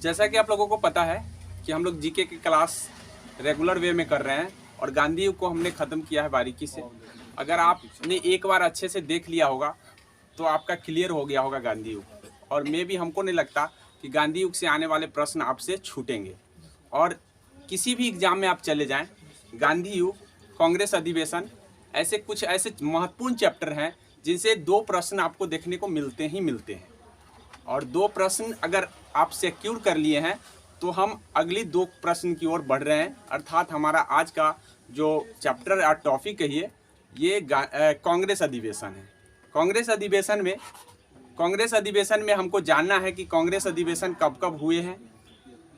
जैसा कि आप लोगों को पता है कि हम लोग जीके की क्लास रेगुलर वे में कर रहे हैं और गांधी युग को हमने ख़त्म किया है बारीकी से। अगर आपने एक बार अच्छे से देख लिया होगा तो आपका क्लियर हो गया होगा गांधी युग। और मैं भी हमको नहीं लगता कि गांधी युग से आने वाले प्रश्न आपसे छूटेंगे। और किसी भी एग्ज़ाम में आप चले जाएं, गांधी युग, कांग्रेस अधिवेशन, ऐसे कुछ ऐसे महत्वपूर्ण चैप्टर हैं जिनसे 2 प्रश्न आपको देखने को मिलते ही मिलते हैं। और 2 प्रश्न अगर आप सिक्योर कर लिए हैं तो हम अगली 2 प्रश्न की ओर बढ़ रहे हैं। अर्थात हमारा आज का जो चैप्टर या टॉपिक है ये कांग्रेस अधिवेशन है। कांग्रेस अधिवेशन में हमको जानना है कि कांग्रेस अधिवेशन कब कब हुए हैं,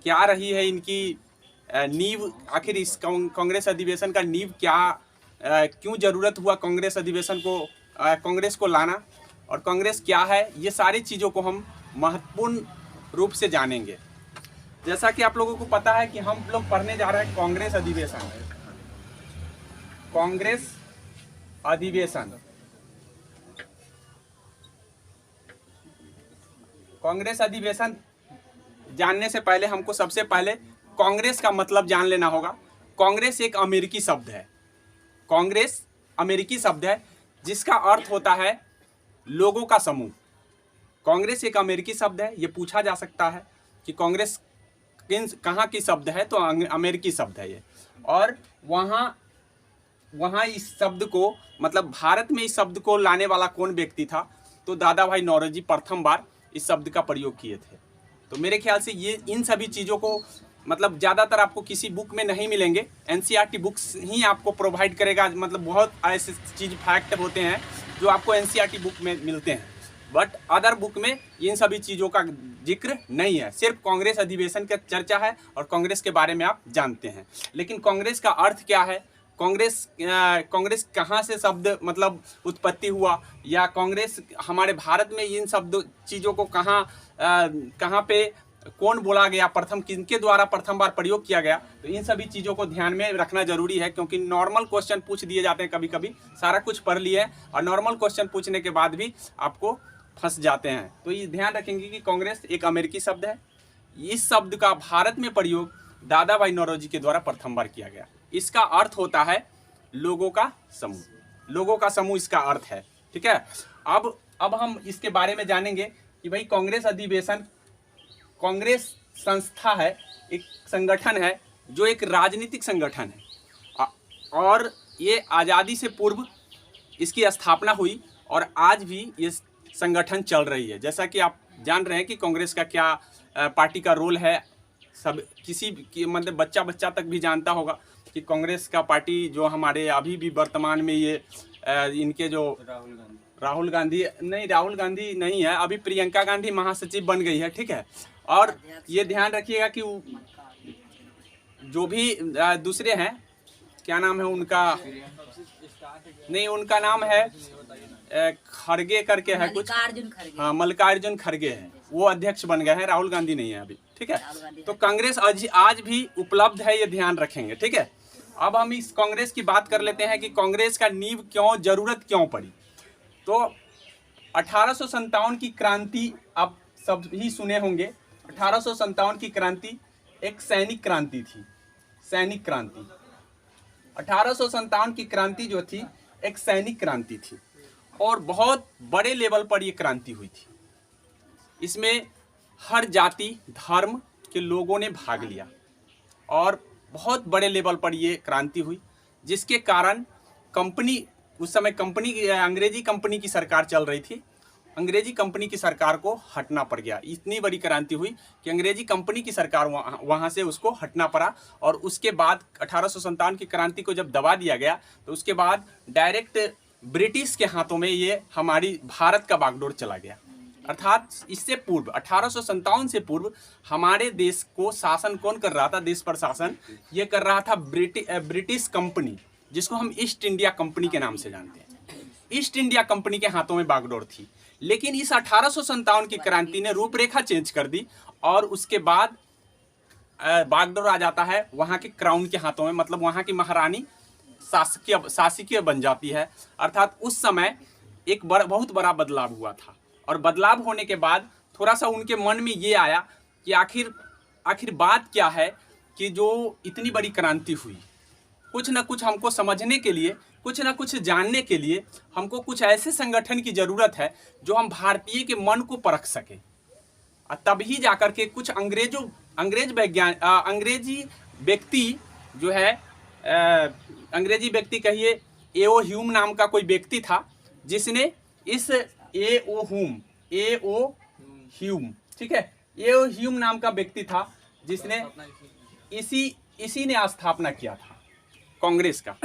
क्या रही है इनकी नींव, आखिर इस कांग्रेस अधिवेशन का नींव क्या, क्यों ज़रूरत हुआ कांग्रेस अधिवेशन को, कांग्रेस को लाना, और कांग्रेस क्या है, ये सारी चीज़ों को हम महत्वपूर्ण रूप से जानेंगे। जैसा कि आप लोगों को पता है कि हम लोग पढ़ने जा रहे हैं कांग्रेस अधिवेशन। कांग्रेस अधिवेशन जानने से पहले हमको सबसे पहले कांग्रेस का मतलब जान लेना होगा। कांग्रेस एक अमेरिकी शब्द है। कांग्रेस अमेरिकी शब्द है जिसका अर्थ होता है लोगों का समूह। कांग्रेस एक अमेरिकी शब्द है। ये पूछा जा सकता है कि कांग्रेस कहाँ की शब्द है, तो अमेरिकी शब्द है ये। और वहाँ इस शब्द को, मतलब भारत में इस शब्द को लाने वाला कौन व्यक्ति था, तो दादा भाई नौरोजी प्रथम बार इस शब्द का प्रयोग किए थे। तो मेरे ख्याल से ये इन सभी चीज़ों को मतलब ज़्यादातर आपको किसी बुक में नहीं मिलेंगे, एनसीईआरटी बुक्स ही आपको प्रोवाइड करेगा। मतलब बहुत ऐसे चीज़ फैक्ट होते हैं जो आपको एनसीईआरटी बुक में मिलते हैं, बट अदर बुक में इन सभी चीज़ों का जिक्र नहीं है। सिर्फ कांग्रेस अधिवेशन का चर्चा है और कांग्रेस के बारे में आप जानते हैं। लेकिन कांग्रेस का अर्थ क्या है, कांग्रेस कहाँ से शब्द मतलब उत्पत्ति हुआ, या कांग्रेस हमारे भारत में इन शब्द चीज़ों को कहाँ पे कौन बोला गया, प्रथम किनके द्वारा प्रथम बार प्रयोग किया गया, तो इन सभी चीज़ों को ध्यान में रखना जरूरी है। क्योंकि नॉर्मल क्वेश्चन पूछ दिए जाते हैं कभी कभी, सारा कुछ पढ़ लिए और नॉर्मल क्वेश्चन पूछने के बाद भी आपको फंस जाते हैं। तो ये ध्यान रखेंगे कि कांग्रेस एक अमेरिकी शब्द है। इस शब्द का भारत में प्रयोग दादा भाई नौरोजी के द्वारा प्रथम बार किया गया। इसका अर्थ होता है लोगों का समूह। लोगों का समूह इसका अर्थ है, ठीक है। अब हम इसके बारे में जानेंगे कि भाई कांग्रेस अधिवेशन, कांग्रेस संस्था है, एक संगठन है जो एक राजनीतिक संगठन है और ये आज़ादी से पूर्व इसकी स्थापना हुई और आज भी ये संगठन चल रही है। जैसा कि आप जान रहे हैं कि कांग्रेस का क्या पार्टी का रोल है, सब किसी मतलब बच्चा तक भी जानता होगा कि कांग्रेस का पार्टी जो हमारे अभी भी वर्तमान में ये इनके जो राहुल गांधी नहीं है, अभी प्रियंका गांधी महासचिव बन गई है, ठीक है। और ये ध्यान रखिएगा कि जो भी दूसरे हैं, क्या नाम है उनका, नहीं उनका नाम है खड़गे करके है कुछ, हाँ मल्लिकार्जुन खड़गे है, वो अध्यक्ष बन गए हैं, राहुल गांधी नहीं है अभी, ठीक है। तो कांग्रेस आज भी उपलब्ध है, ये ध्यान रखेंगे, ठीक है। अब हम इस कांग्रेस की बात कर लेते हैं कि कांग्रेस का नींव जरूरत क्यों पड़ी। तो 1857 की क्रांति आप सब ही सुने होंगे। 1857 की क्रांति एक सैनिक क्रांति थी। सैनिक क्रांति 1857 की क्रांति जो थी एक सैनिक क्रांति थी और बहुत बड़े लेवल पर ये क्रांति हुई थी। इसमें हर जाति धर्म के लोगों ने भाग लिया और बहुत बड़े लेवल पर ये क्रांति हुई, जिसके कारण कंपनी, उस समय अंग्रेजी कंपनी की सरकार चल रही थी, अंग्रेजी कंपनी की सरकार को हटना पड़ गया। इतनी बड़ी क्रांति हुई कि अंग्रेजी कंपनी की सरकार वहाँ से उसको हटना पड़ा। और उसके बाद 1857 की क्रांति को जब दबा दिया गया तो उसके बाद डायरेक्ट ब्रिटिश के हाथों में ये हमारी भारत का बागडोर चला गया। अर्थात इससे पूर्व 1857 से पूर्व हमारे देश को शासन कौन कर रहा था, देश पर शासन ये कर रहा था ब्रिटिश कंपनी, जिसको हम ईस्ट इंडिया कंपनी के नाम से जानते हैं। ईस्ट इंडिया कंपनी के हाथों में बागडोर थी। लेकिन इस 1857 की क्रांति ने रूपरेखा चेंज कर दी और उसके बाद बागडोर आ जाता है वहाँ के क्राउन के हाथों में, मतलब वहाँ की महारानी शासकीय बन जाती है। अर्थात उस समय एक बहुत बड़ा बदलाव हुआ था और बदलाव होने के बाद थोड़ा सा उनके मन में ये आया कि आखिर आखिर बात क्या है कि जो इतनी बड़ी क्रांति हुई, कुछ ना कुछ हमको समझने के लिए, कुछ ना कुछ जानने के लिए हमको कुछ ऐसे संगठन की ज़रूरत है जो हम भारतीय के मन को परख सके। तभी जाकर के कुछ अंग्रेजी व्यक्ति जो है, अंग्रेजी व्यक्ति कहिए, एओ ह्यूम नाम का कोई व्यक्ति था जिसने इस एओ ह्यूम, ठीक है, एओ ह्यूम नाम का व्यक्ति था जिसने इसी ने स्थापना किया था कांग्रेस का।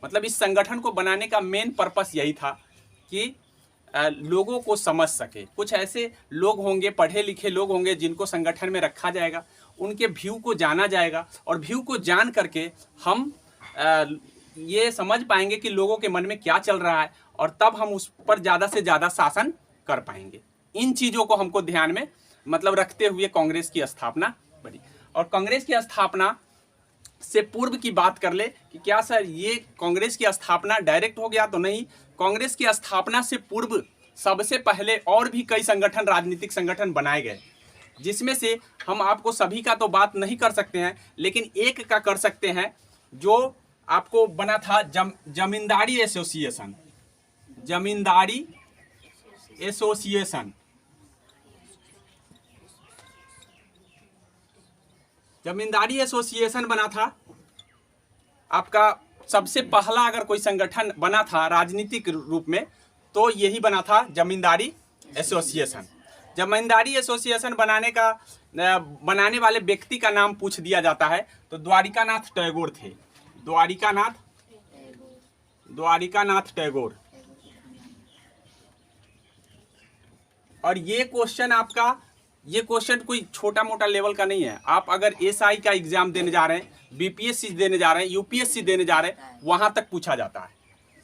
मतलब इस संगठन को बनाने का मेन पर्पस यही था कि लोगों को समझ सके। कुछ ऐसे लोग होंगे, पढ़े लिखे लोग होंगे जिनको संगठन में रखा जाएगा, उनके व्यू को जाना जाएगा और व्यू को जान करके हम ये समझ पाएंगे कि लोगों के मन में क्या चल रहा है और तब हम उस पर ज़्यादा से ज़्यादा शासन कर पाएंगे। इन चीज़ों को हमको ध्यान में मतलब रखते हुए कांग्रेस की स्थापना बनी। और कांग्रेस की स्थापना से पूर्व की बात कर ले कि क्या सर ये कांग्रेस की स्थापना डायरेक्ट हो गया, तो नहीं। कांग्रेस की स्थापना से पूर्व सबसे पहले और भी कई संगठन, राजनीतिक संगठन बनाए गए, जिसमें से हम आपको सभी का तो बात नहीं कर सकते हैं, लेकिन एक का कर सकते हैं जो आपको बना था जमींदारी एसोसिएशन। जमींदारी एसोसिएशन, जमींदारी एसोसिएशन बना था आपका। सबसे पहला अगर कोई संगठन बना था राजनीतिक रूप में तो यही बना था जमींदारी एसोसिएशन। जमींदारी एसोसिएशन बनाने वाले व्यक्ति का नाम पूछ दिया जाता है तो द्वारिकानाथ टैगोर थे। द्वारिकानाथ टैगोर। और ये क्वेश्चन कोई छोटा मोटा लेवल का नहीं है। आप अगर एसआई का एग्जाम देने जा रहे हैं, बीपीएससी देने जा रहे हैं, यूपीएससी देने जा रहे हैं, वहां तक पूछा जाता है,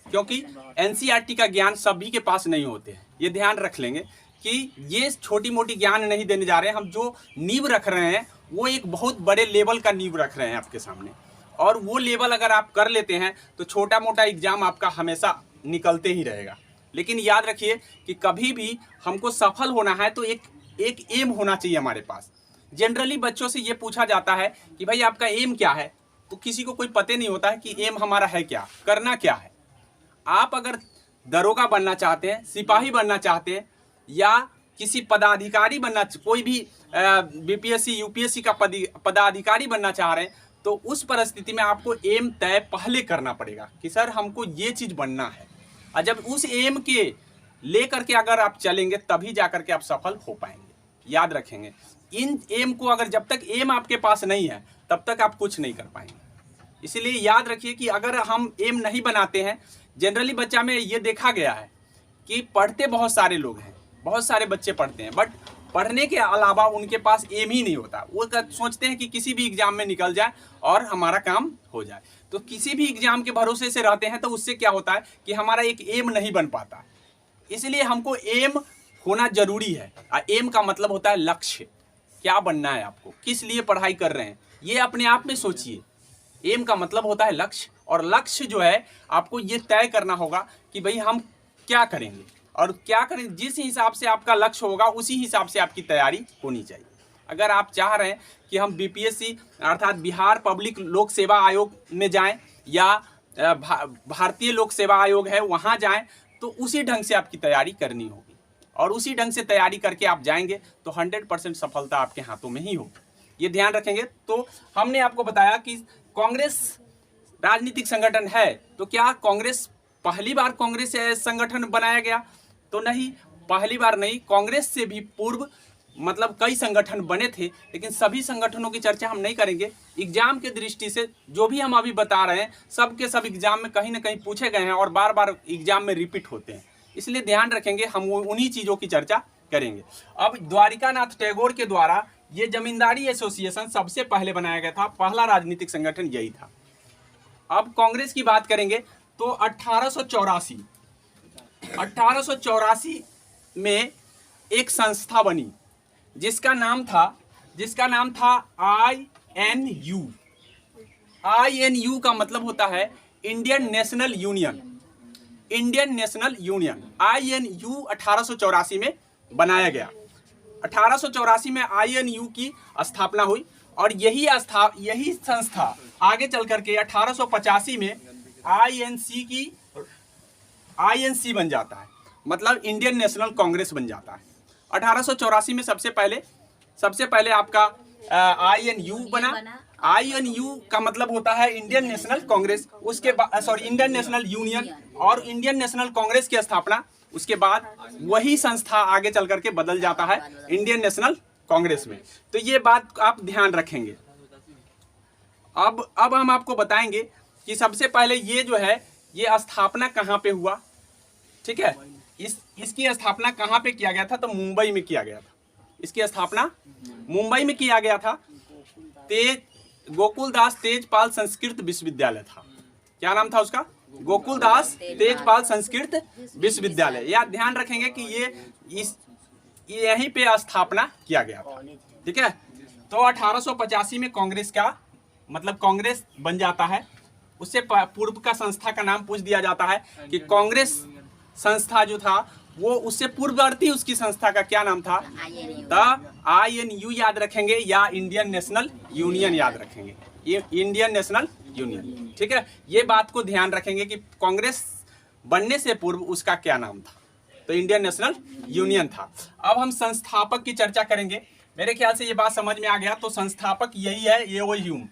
क्योंकि एनसीईआरटी का ज्ञान सभी के पास नहीं होते हैं। ये ध्यान रख लेंगे कि ये छोटी मोटी ज्ञान नहीं देने जा रहे हैं। हम जो नींव रख रहे हैं वो एक बहुत बड़े लेवल का नींव रख रहे हैं आपके सामने, और वो लेवल अगर आप कर लेते हैं तो छोटा मोटा एग्जाम आपका हमेशा निकलते ही रहेगा। लेकिन याद रखिए कि कभी भी हमको सफल होना है तो एक एम होना चाहिए हमारे पास। जनरली बच्चों से ये पूछा जाता है कि भाई आपका एम क्या है, तो किसी को कोई पता नहीं होता है कि एम हमारा है क्या, करना क्या है। आप अगर दरोगा बनना चाहते हैं, सिपाही बनना चाहते हैं, या किसी पदाधिकारी बनना, कोई भी बीपीएससी यूपीएससी का पदाधिकारी बनना चाह रहे हैं, तो उस परिस्थिति में आपको एम तय पहले करना पड़ेगा कि सर हमको ये चीज़ बनना है। और जब उस एम के ले करके अगर आप चलेंगे तभी जा करके आप सफल हो पाएंगे। याद रखेंगे, इन एम को अगर जब तक एम आपके पास नहीं है तब तक आप कुछ नहीं कर पाएंगे। इसलिए याद रखिए कि अगर हम एम नहीं बनाते हैं, जनरली बच्चा में ये देखा गया है कि पढ़ते बहुत सारे लोग हैं, बहुत सारे बच्चे पढ़ते हैं, बट पढ़ने के अलावा उनके पास एम ही नहीं होता। वो सोचते हैं कि किसी भी एग्जाम में निकल जाए और हमारा काम हो जाए। तो किसी भी एग्जाम के भरोसे से रहते हैं तो उससे क्या होता है कि हमारा एक एम नहीं बन पाता। इसलिए हमको एम होना जरूरी है। एम का मतलब होता है लक्ष्य। क्या बनना है आपको, किस लिए पढ़ाई कर रहे हैं, ये अपने आप में सोचिए। एम का मतलब होता है लक्ष्य, और लक्ष्य जो है आपको ये तय करना होगा कि भाई हम क्या करेंगे और क्या करें। जिस हिसाब से आपका लक्ष्य होगा उसी हिसाब से आपकी तैयारी होनी चाहिए। अगर आप चाह रहे हैं कि हम बीपीएससी अर्थात बिहार पब्लिक लोक सेवा आयोग में जाएं या भारतीय लोक सेवा आयोग है वहाँ जाएं, तो उसी ढंग से आपकी तैयारी करनी होगी, और उसी ढंग से तैयारी करके आप जाएंगे तो 100% सफलता आपके हाथों में ही होगी। ये ध्यान रखेंगे। तो हमने आपको बताया कि कांग्रेस राजनीतिक संगठन है, तो क्या कांग्रेस पहली बार कांग्रेस संगठन बनाया गया? तो नहीं, पहली बार नहीं। कांग्रेस से भी पूर्व मतलब कई संगठन बने थे, लेकिन सभी संगठनों की चर्चा हम नहीं करेंगे। एग्जाम के दृष्टि से जो भी हम अभी बता रहे हैं सब के सब एग्जाम में कहीं ना कहीं पूछे गए हैं और बार बार एग्जाम में रिपीट होते हैं, इसलिए ध्यान रखेंगे, हम उन्हीं चीज़ों की चर्चा करेंगे। अब द्वारिकानाथ टैगोर के द्वारा ये जमींदारी एसोसिएशन सबसे पहले बनाया गया था, पहला राजनीतिक संगठन यही था। अब कांग्रेस की बात करेंगे तो 1884 में एक संस्था बनी जिसका नाम था INU का मतलब होता है इंडियन नेशनल यूनियन। INU 1884 में बनाया गया। 1884 में INU की स्थापना हुई और यही संस्था आगे चल करके 1885 में INC बन जाता है, मतलब इंडियन नेशनल कांग्रेस बन जाता है। 1884 में सबसे पहले आपका INU बना। INU का मतलब होता है इंडियन नेशनल कांग्रेस, उसके बाद इंडियन नेशनल यूनियन, और इंडियन नेशनल कांग्रेस की स्थापना, उसके बाद वही संस्था आगे चल करके बदल जाता है इंडियन नेशनल कांग्रेस में। तो ये बात आप ध्यान रखेंगे। अब हम आपको बताएंगे कि सबसे पहले ये जो है ये स्थापना कहाँ पे हुआ, ठीक है। इसकी स्थापना कहाँ पे किया गया था, तो मुंबई में किया गया था। इसकी स्थापना मुंबई में किया गया था। गोकुलदास तेजपाल संस्कृत विश्वविद्यालय था। क्या नाम था उसका? गोकुलदास तेजपाल संस्कृत विश्वविद्यालय। या ध्यान रखेंगे कि ये यहीं पे स्थापना किया गया था, ठीक है। तो 1885 में कांग्रेस का मतलब कांग्रेस बन जाता है। उससे पूर्व का संस्था का नाम पूछ दिया जाता है कि कांग्रेस संस्था जो था वो उससे पूर्ववर्ती उसकी संस्था का क्या नाम था? INU याद रखेंगे या इंडियन नेशनल यूनियन याद रखेंगे, ये इंडियन नेशनल यूनियन, ठीक है। ये बात को ध्यान रखेंगे कि कांग्रेस बनने से पूर्व उसका क्या नाम था, तो इंडियन नेशनल यूनियन था। अब हम संस्थापक की चर्चा करेंगे। मेरे ख्याल से ये बात समझ में आ गया। तो संस्थापक यही है, A.O. ह्यूम।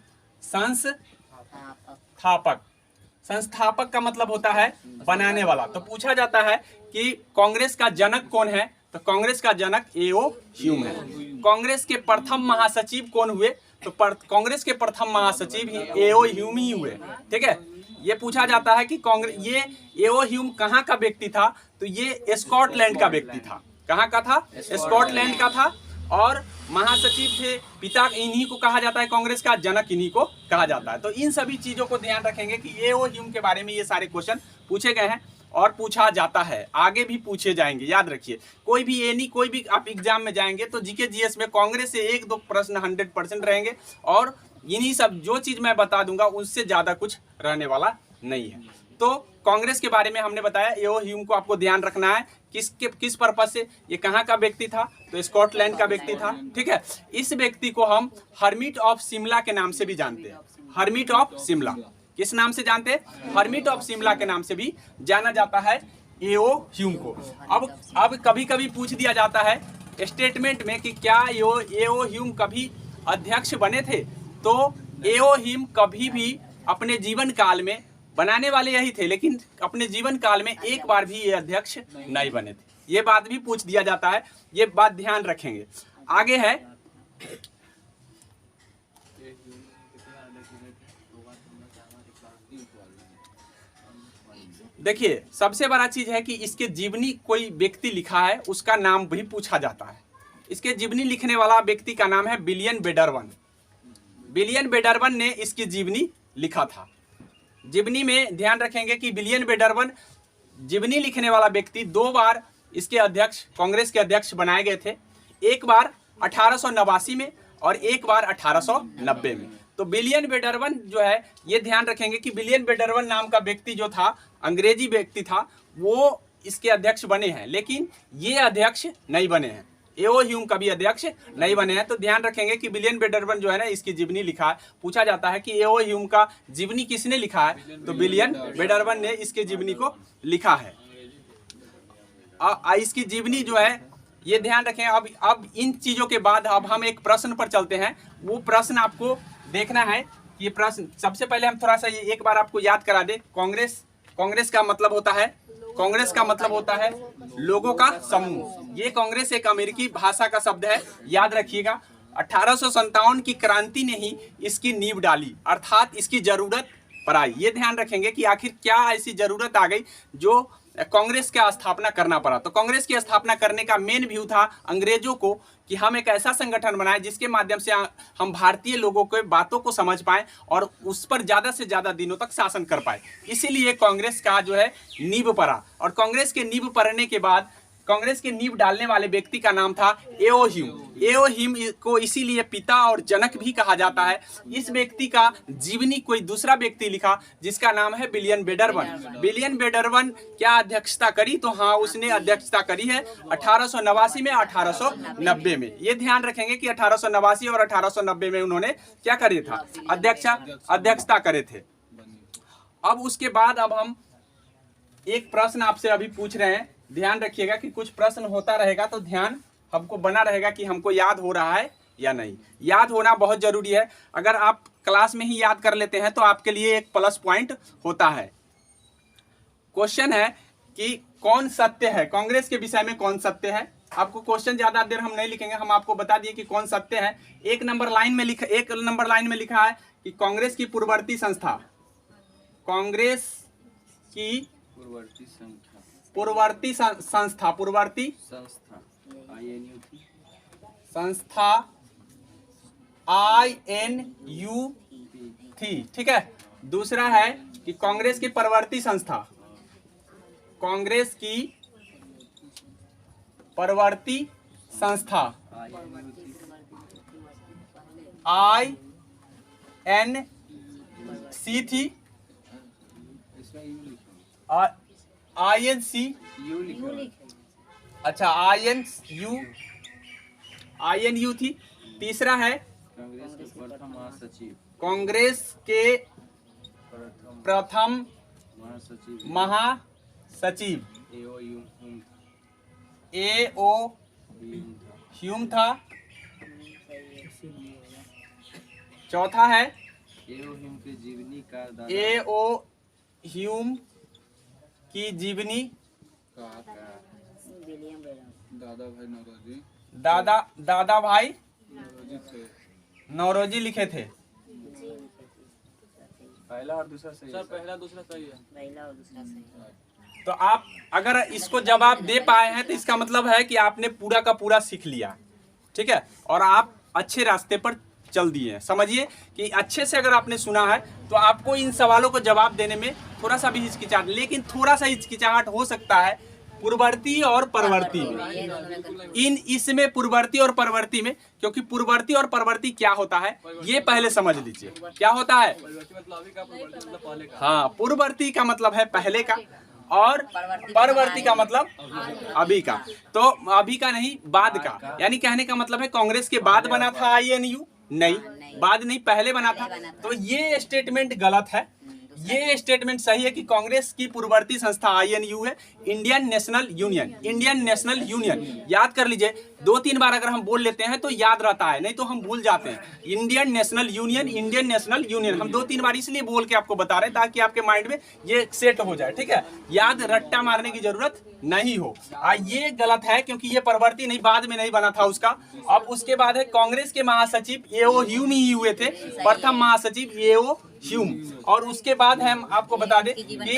संस्थापक का मतलब होता है बनाने वाला। तो पूछा जाता है कि कांग्रेस का जनक कौन है, तो कांग्रेस का जनक A.O. ह्यूम है। कांग्रेस के प्रथम महासचिव कौन हुए, तो कांग्रेस के प्रथम महासचिव ही A.O. ह्यूम ही हुए, ठीक है। ये पूछा जाता है कि ये A.O. ह्यूम कहाँ का व्यक्ति था, तो ये स्कॉटलैंड का व्यक्ति था। कहाँ का था? स्कॉटलैंड का था। और महासचिव थे, पिता इन्हीं को कहा जाता है, कांग्रेस का जनक इन्हीं को कहा जाता है। तो इन सभी चीजों को ध्यान रखेंगे कि A.O. ह्यूम के बारे में ये सारे क्वेश्चन पूछे गए हैं और पूछा जाता है, आगे भी पूछे जाएंगे। याद रखिए, कोई भी आप एग्जाम में जाएंगे तो जीके जीएस में कांग्रेस से 1-2 प्रश्न 100% रहेंगे और इन्हीं सब जो चीज मैं बता दूंगा उससे ज्यादा कुछ रहने वाला नहीं है। तो कांग्रेस के बारे में हमने बताया। A.O. ह्यूम को आपको ध्यान रखना है किस पर्पज से, ये कहाँ का व्यक्ति था, तो स्कॉटलैंड का व्यक्ति था, ठीक है। इस व्यक्ति को हम हर्मिट ऑफ शिमला के नाम से भी जानते हैं। हर्मिट ऑफ शिमला किस नाम से जानते हैं? हर्मिट ऑफ शिमला के नाम से भी जाना जाता है A.O. ह्यूम को। अब कभी कभी पूछ दिया जाता है स्टेटमेंट में कि क्या A.O. ह्यूम कभी अध्यक्ष बने थे, तो A.O. ह्यूम कभी भी अपने जीवन काल में, बनाने वाले यही थे, लेकिन अपने जीवन काल में एक बार भी ये अध्यक्ष नहीं बने थे। ये बात भी पूछ दिया जाता है, ये बात ध्यान रखेंगे। आगे है, देखिए सबसे बड़ा चीज है कि इसके जीवनी कोई व्यक्ति लिखा है, उसका नाम भी पूछा जाता है। इसके जीवनी लिखने वाला व्यक्ति का नाम है विलियम बेडरवन। विलियम बेडरवन ने इसकी जीवनी लिखा था। जीवनी में ध्यान रखेंगे कि विलियम बेडरवन जीवनी लिखने वाला व्यक्ति 2 बार इसके अध्यक्ष, कांग्रेस के अध्यक्ष बनाए गए थे। एक बार 1889 में और एक बार 1890 में। तो विलियम बेडरवन जो है, ये ध्यान रखेंगे कि विलियम बेडरवन नाम का व्यक्ति जो था, अंग्रेजी व्यक्ति था, वो इसके अध्यक्ष बने हैं, लेकिन ये अध्यक्ष नहीं बने हैं। A.O. ह्यूम कभी अध्यक्ष नहीं बने हैं। तो ध्यान रखेंगे कि विलियम बेडरवन जो है ना, इसकी जीवनी लिखा है। पूछा जाता है कि A.O. ह्यूम का जीवनी किसने लिखा है, तो विलियम बेडरवन ने इसके जीवनी को लिखा है। इसकी जीवनी जो है, ये ध्यान रखें। अब इन चीजों के बाद अब हम एक प्रश्न पर चलते हैं। वो प्रश्न आपको देखना है। ये प्रश्न सबसे पहले हम थोड़ा सा ये एक बार आपको याद करा दे। कांग्रेस का मतलब होता है, कांग्रेस का मतलब होता है लोगों का समूह। ये कांग्रेस एक अमेरिकी भाषा का शब्द है, याद रखिएगा। 1857 की क्रांति ने ही इसकी नींव डाली, अर्थात इसकी जरूरत पर आई। ये ध्यान रखेंगे कि आखिर क्या ऐसी जरूरत आ गई जो कांग्रेस का स्थापना करना पड़ा। तो कांग्रेस की स्थापना करने का मेन व्यू था अंग्रेजों को कि हम एक ऐसा संगठन बनाएं जिसके माध्यम से हम भारतीय लोगों के बातों को समझ पाएं और उस पर ज़्यादा से ज़्यादा दिनों तक शासन कर पाए। इसीलिए कांग्रेस का जो है नींव पड़ा। और कांग्रेस के नींव पड़ने के बाद कांग्रेस की नींव डालने वाले व्यक्ति का नाम था एओ ह्यूम। एओ ह्यूम को इसीलिए पिता और जनक भी कहा जाता है। इस व्यक्ति का जीवनी कोई दूसरा व्यक्ति लिखा जिसका नाम है विलियम बेडरवन। विलियम बेडरवन क्या अध्यक्षता करी? तो हाँ, उसने अध्यक्षता करी है 1889 में 1890 में। ये ध्यान रखेंगे कि 1889 और 1890 में उन्होंने क्या करे था? अध्यक्षता करे थे। अब उसके बाद अब हम एक प्रश्न आपसे अभी पूछ रहे हैं, ध्यान रखिएगा कि कुछ प्रश्न होता रहेगा तो ध्यान हमको बना रहेगा कि हमको याद हो रहा है या नहीं। याद होना बहुत जरूरी है। अगर आप क्लास में ही याद कर लेते हैं तो आपके लिए एक प्लस पॉइंट होता है। क्वेश्चन है कि कौन सत्य है? कांग्रेस के विषय में कौन सत्य है? आपको क्वेश्चन ज्यादा देर हम नहीं लिखेंगे, हम आपको बता दिए कि कौन सत्य है। एक नंबर लाइन में लिखा है कि कांग्रेस की पूर्ववर्ती संस्था, कांग्रेस की पूर्ववर्ती संस्था INU थी। ठीक है। दूसरा है कि कांग्रेस की परवर्ती संस्था, कांग्रेस की परवर्ती संस्था INC थी। INC, अच्छा INU थी। तीसरा है कांग्रेस के प्रथम महासचिव एओ ह्यूम था। चौथा है एओ ह्यूम की जीवनी दादा भाई नौरोजी लिखे थे। पहला और दूसरा सही है। पहला दूसरा सही है। पहला और दूसरा सही है। तो आप अगर इसको जवाब दे पाए हैं तो इसका मतलब है कि आपने पूरा का पूरा सीख लिया। ठीक है, और आप अच्छे रास्ते पर चल दिए हैं। समझिए कि अच्छे से अगर आपने सुना है तो आपको इन सवालों को जवाब देने में थोड़ा सा भी हिचकिचाहट, लेकिन थोड़ा सा हिचकिचाहट हो सकता है पूर्ववर्ती और परवर्ती में। इसमें पूर्ववर्ती और परवर्ती में, क्योंकि पूर्ववर्ती और परवर्ती क्या होता है ये पहले समझ लीजिए। क्या होता है? हाँ, पूर्ववर्ती का मतलब है पहले का और परवर्ती का मतलब अभी का। तो अभी का नहीं, बाद का। यानी कहने का मतलब है कांग्रेस के बाद बना था INU? नहीं, बाद नहीं, पहले बना था। तो ये स्टेटमेंट गलत है। ये स्टेटमेंट सही है कि कांग्रेस की पूर्ववर्ती संस्था INU है, Indian national union. Indian national union याद कर लीजिए, 2-3 बार अगर हम बोल लेते हैं तो याद रहता है, नहीं तो हम भूल जाते हैं। Indian national union, Indian national union, हम 2-3 बार इसलिए बोल के आपको बता रहे हैं ताकि आपके माइंड में ये सेट हो जाए। ठीक है, याद रट्टा मारने की जरूरत नहीं हो। ये गलत है क्योंकि ये परवर्ती नहीं, बाद में नहीं बना था उसका। अब उसके बाद है कांग्रेस के महासचिव एओ ह्यूम ही हुए थे, प्रथम महासचिव एओ ह्यूम। और उसके बाद हम आपको बता दें कि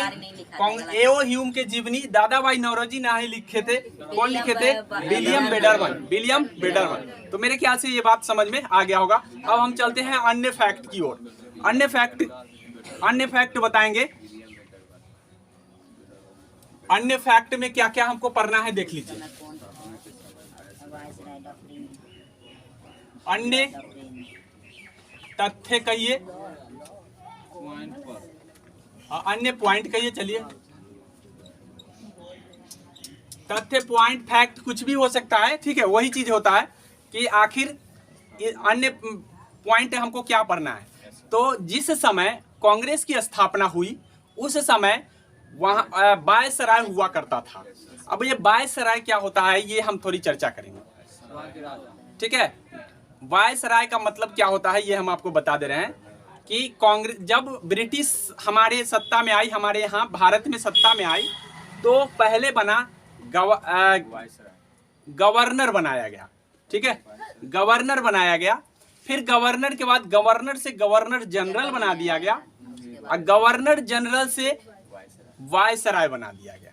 एओ ह्यूम के जीवनी दादा भाई नौरोजी नहीं लिखे थे। कौन लिखे थे? विलियम बेडरवन। विलियम बेडरवन। तो मेरे ख्याल से ये बात समझ में आ गया होगा। अब हम चलते हैं अन्य फैक्ट की ओर। अन्य फैक्ट बताएंगे। अन्य फैक्ट में क्या क्या हमको पढ़ना है देख लीजिए। अन्य तथ्य कहिए, अन्य पॉइंट कहिए। चलिए, तथ्य, पॉइंट, फैक्ट कुछ भी हो सकता है। ठीक है, वही चीज होता है कि आखिर अन्य पॉइंट हमको क्या पढ़ना है। तो जिस समय कांग्रेस की स्थापना हुई उस समय वहाँ वायसराय हुआ करता था। अब ये वायसराय क्या होता है ये हम थोड़ी चर्चा करेंगे। ठीक है, वायसराय का मतलब क्या होता है ये हम आपको बता दे रहे हैं कि कांग्रेस जब ब्रिटिश हमारे सत्ता में आई, हमारे यहाँ भारत में सत्ता में आई, तो पहले बना गवर्नर बनाया गया। ठीक है, गवर्नर बनाया गया। फिर गवर्नर के बाद गवर्नर से गवर्नर जनरल बना दिया गया और गवर्नर जनरल से वायसराय बना दिया गया।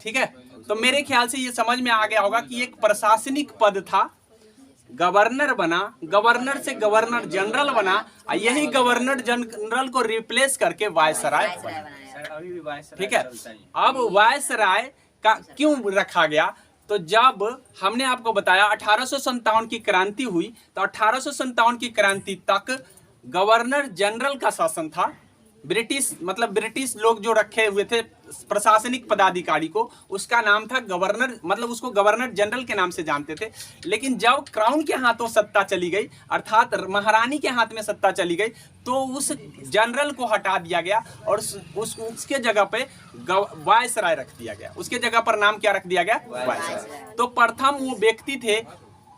ठीक है, तो मेरे ख्याल से ये समझ में आ गया होगा कि एक प्रशासनिक पद था, गवर्नर बना, गवर्नर से गवर्नर जनरल बना और यही गवर्नर जनरल को रिप्लेस करके वायसराय बना। ठीक है, अब वायसराय का क्यों रखा गया? तो जब हमने आपको बताया 1857 की क्रांति हुई, तो 1857 की क्रांति तक गवर्नर जनरल का शासन था। ब्रिटिश लोग जो रखे हुए थे प्रशासनिक पदाधिकारी को, उसका नाम था गवर्नर, मतलब उसको गवर्नर जनरल के नाम से जानते थे। लेकिन जब क्राउन के हाथों सत्ता चली गई, अर्थात महारानी के हाथ में सत्ता चली गई, तो उस जनरल को हटा दिया गया और उसके जगह पे वायसराय रख दिया गया। उसके जगह पर नाम क्या रख दिया गया? वायसराय। तो प्रथम वो व्यक्ति थे,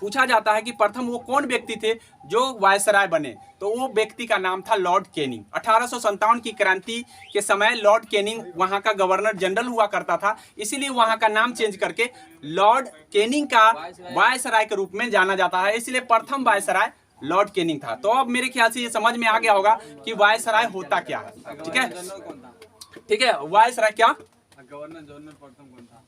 पूछा जाता है कि प्रथम वो कौन व्यक्ति थे जो वायसराय बने, तो वो व्यक्ति का नाम था लॉर्ड कैनिंग। 1857 की क्रांति के समय लॉर्ड कैनिंग वहां का गवर्नर जनरल हुआ करता था, इसीलिए वहां का नाम चेंज करके लॉर्ड कैनिंग का वायसराय के रूप में जाना जाता है, इसलिए प्रथम वायसराय लॉर्ड कैनिंग था। तो अब मेरे ख्याल से ये समझ में आ गया होगा कि वायसराय होता क्या है। ठीक है, ठीक है, वायसराय क्या? गवर्नर जनरल प्रथम कौन था?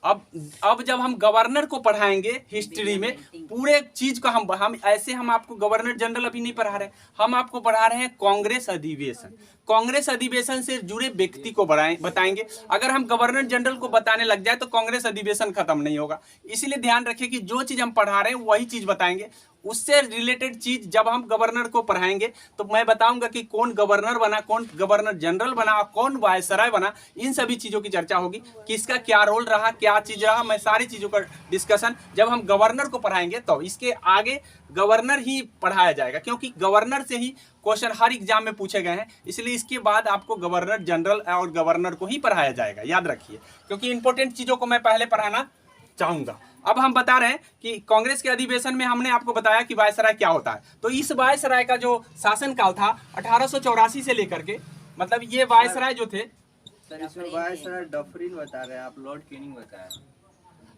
अब जब हम गवर्नर को पढ़ाएंगे हिस्ट्री में, पूरे चीज को हम आपको गवर्नर जनरल अभी नहीं पढ़ा रहे, हम आपको पढ़ा रहे हैं कांग्रेस अधिवेशन। कांग्रेस अधिवेशन से जुड़े व्यक्ति को बताएंगे। अगर हम गवर्नर जनरल को बताने लग जाए तो कांग्रेस अधिवेशन खत्म नहीं होगा। इसलिए ध्यान रखिए कि जो चीज हम पढ़ा रहे हैं वही चीज बताएंगे। उससे रिलेटेड चीज जब हम गवर्नर को पढ़ाएंगे तो मैं बताऊंगा कि कौन गवर्नर बना, कौन गवर्नर जनरल बना, कौन वायसराय बना, इन सभी चीजों की चर्चा होगी। किसका क्या रोल रहा, क्या चीज रहा, मैं सारी चीजों का डिस्कशन जब हम गवर्नर को पढ़ाएंगे तो इसके आगे गवर्नर ही पढ़ाया जाएगा, क्योंकि गवर्नर से ही क्वेश्चन हर एग्जाम में पूछे गए हैं। इसलिए इसके बाद आपको गवर्नर जनरल और गवर्नर को ही पढ़ाया जाएगा, याद रखिए, क्योंकि इंपॉर्टेंट चीजों को मैं पहले पढ़ाना चाहूंगा। अब हम बता रहे हैं कि कांग्रेस के अधिवेशन में हमने आपको बताया कि वायसराय क्या होता है। तो इस वायसराय का जो शासनकाल था 1884 से लेकर के, मतलब ये वायसराय जो थे, सर इसमें वायसराय डफरिन बता रहे हैं आप, लॉर्ड कैनिंग बताया।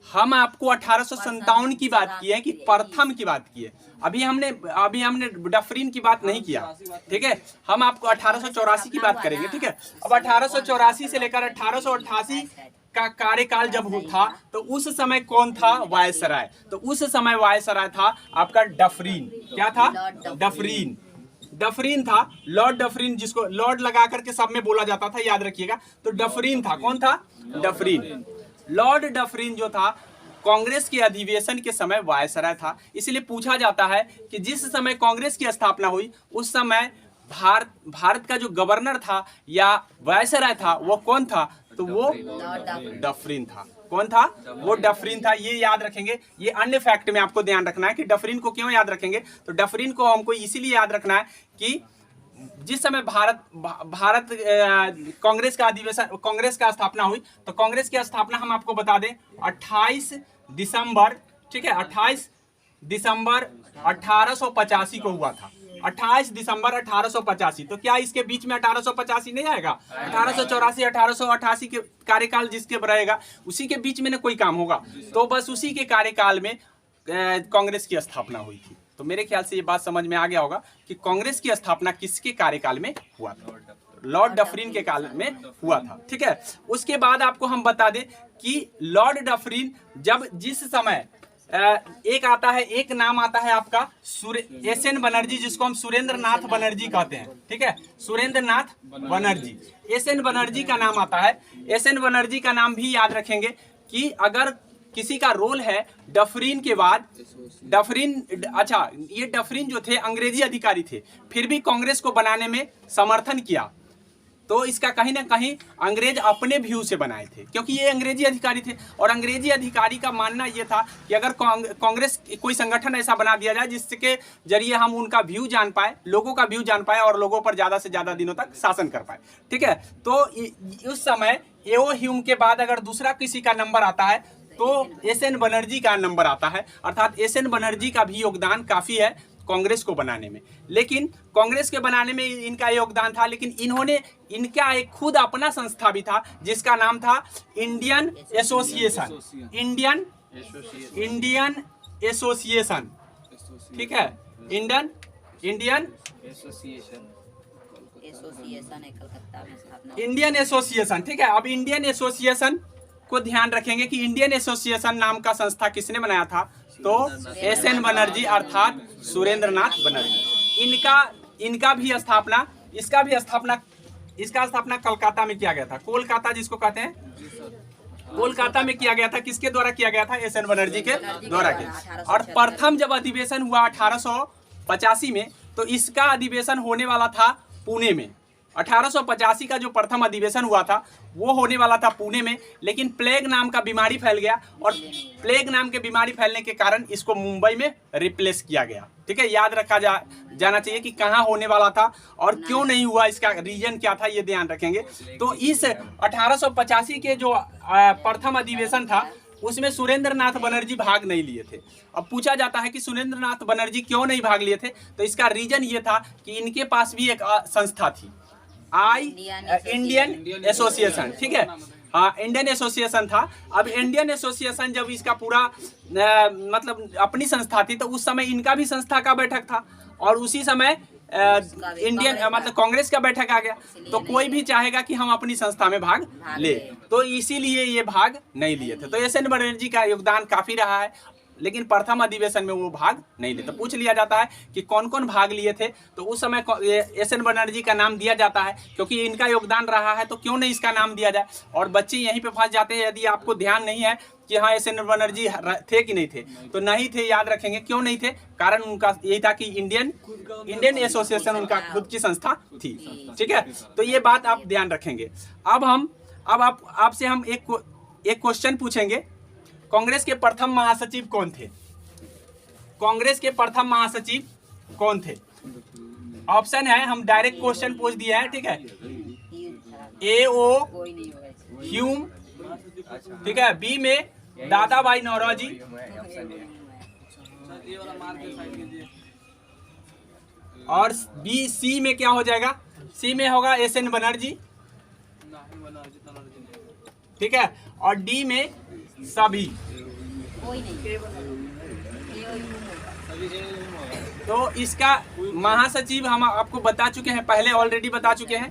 हम आपको 1857 की बात की है कि प्रथम की बात की है, अभी हमने डफरिन की बात नहीं किया। ठीक है, हम आपको 1884 की बात करेंगे। ठीक है, अब 1884 से लेकर 1888 का कार्यकाल जब था तो उस समय कौन था? वायसराय। तो उस समय वायसराय था आपका डफरिन। क्या था? डफरिन। डफरिन था, लॉर्ड डफरिन, जिसको लॉर्ड लगा करके सब में बोला जाता था, याद रखिएगा। तो डफरिन था। कौन था? डफरिन। लॉर्ड डफरिन जो था कांग्रेस के अधिवेशन के समय वायसराय था। इसलिए पूछा जाता है कि जिस समय कांग्रेस की स्थापना हुई उस समय भारत का जो गवर्नर था या वायसराय था वो कौन था? तो वो डफरिन था। कौन था? वो डफरिन था। ये याद रखेंगे। ये अन्य फैक्ट में आपको ध्यान रखना है कि डफरिन को क्यों याद रखेंगे। तो डफरिन को हमको इसीलिए याद रखना है कि जिस समय भारत कांग्रेस का अधिवेशन, कांग्रेस का स्थापना हुई, तो कांग्रेस की स्थापना हम आपको बता दें 28 दिसंबर, ठीक है, 28 दिसंबर 1885 को हुआ था। 28 दिसंबर 1885। तो क्या इसके बीच में 1885 नहीं आएगा? 1884 1888 के कार्यकाल जिसके रहेगा उसी के बीच में ना कोई काम होगा। तो बस उसी के कार्यकाल में कांग्रेस की स्थापना हुई थी। तो मेरे ख्याल से ये बात समझ में आ गया होगा कि कांग्रेस की स्थापना किसके कार्यकाल में हुआ था? लॉर्ड डफरिन के काल में हुआ था। ठीक है, उसके बाद आपको हम बता दें कि लॉर्ड डफरिन जब जिस समय एक नाम आता है आपका एस.एन. बनर्जी, जिसको हम सुरेंद्र नाथ बनर्जी कहते हैं। ठीक है, सुरेंद्र नाथ बनर्जी, एस.एन. बनर्जी का नाम आता है। एस.एन. बनर्जी का नाम भी याद रखेंगे कि अगर किसी का रोल है डफरिन के बाद, अच्छा, ये डफरिन जो थे अंग्रेजी अधिकारी थे, फिर भी कांग्रेस को बनाने में समर्थन किया। तो इसका कहीं ना कहीं अंग्रेज अपने व्यू से बनाए थे, क्योंकि ये अंग्रेजी अधिकारी थे और अंग्रेजी अधिकारी का मानना ये था कि अगर कांग्रेस कोई संगठन ऐसा बना दिया जाए जिसके जरिए हम उनका व्यू जान पाए, लोगों का व्यू जान पाए और लोगों पर ज़्यादा से ज़्यादा दिनों तक शासन कर पाए। ठीक है, तो उस समय एओ ह्यूम के बाद अगर दूसरा किसी का नंबर आता है तो एस.एन. बनर्जी का नंबर आता है, अर्थात एस.एन. बनर्जी का भी योगदान काफ़ी है कांग्रेस को बनाने में। लेकिन कांग्रेस के बनाने में इनका योगदान था, लेकिन इनका एक खुद अपना संस्था भी था जिसका नाम था इंडियन एसोसिएशन। Indian association. ठीक है, इंडियन एसोसिएशन। ठीक है, अब इंडियन एसोसिएशन को ध्यान रखेंगे कि इंडियन एसोसिएशन नाम का संस्था किसने बनाया था? तो एस.एन. बनर्जी अर्थात सुरेंद्र नाथ बनर्जी। इसका भी स्थापना कलकत्ता में किया गया था। कोलकाता जिसको कहते हैं, कोलकाता में किया गया था। किसके द्वारा किया गया था? एस एन बनर्जी के द्वारा किया। और प्रथम जब अधिवेशन हुआ 1885 में, तो इसका अधिवेशन होने वाला था पुणे में। 1885 का जो प्रथम अधिवेशन हुआ था वो होने वाला था पुणे में, लेकिन प्लेग नाम का बीमारी फैल गया और प्लेग नाम के बीमारी फैलने के कारण इसको मुंबई में रिप्लेस किया गया। ठीक है, याद रखा जाना चाहिए कि कहाँ होने वाला था और क्यों नहीं हुआ, इसका रीजन क्या था, ये ध्यान रखेंगे। तो इस 1885 के जो प्रथम अधिवेशन था उसमें सुरेंद्र नाथ बनर्जी भाग नहीं लिए थे। अब पूछा जाता है कि सुरेंद्र नाथ बनर्जी क्यों नहीं भाग लिए थे, तो इसका रीजन ये था कि इनके पास भी एक संस्था थी, इंडियन एसोसिएशन। ठीक है, हाँ, इंडियन एसोसिएशन था। अब इंडियन एसोसिएशन जब इसका पूरा मतलब अपनी संस्था थी, तो उस समय इनका भी संस्था का बैठक था और उसी समय इंडियन मतलब कांग्रेस का बैठक आ गया। तो कोई भी चाहेगा कि हम अपनी संस्था में भाग ले, तो इसीलिए ये भाग नहीं लिए थे। तो एस एन बनर्जी का योगदान काफी रहा है, लेकिन प्रथम अधिवेशन में वो भाग नहीं लेते। पूछ लिया जाता है कि कौन कौन भाग लिए थे, तो उस समय एस एन बनर्जी का नाम दिया जाता है क्योंकि इनका योगदान रहा है, तो क्यों नहीं इसका नाम दिया जाए। और बच्चे यहीं पे फंस जाते हैं, यदि आपको ध्यान नहीं है कि हाँ एस एन बनर्जी थे कि नहीं थे, तो नहीं थे, याद रखेंगे क्यों नहीं थे। कारण उनका यही था कि इंडियन एसोसिएशन उनका खुद की संस्था थी। ठीक है, तो ये बात आप ध्यान रखेंगे। अब आपसे हम एक क्वेश्चन पूछेंगे, कांग्रेस के प्रथम महासचिव कौन थे? कांग्रेस के प्रथम महासचिव कौन थे? ऑप्शन है, हम डायरेक्ट क्वेश्चन पूछ दिए हैं। ठीक है, A.O. ह्यूम, ठीक है, बी में दादा भाई नौरोजी, और सी में क्या हो जाएगा? सी में होगा एस एन बनर्जी। ठीक है, और डी में सभी। तो इसका महासचिव हम आपको बता चुके हैं, पहले ऑलरेडी बता चुके हैं।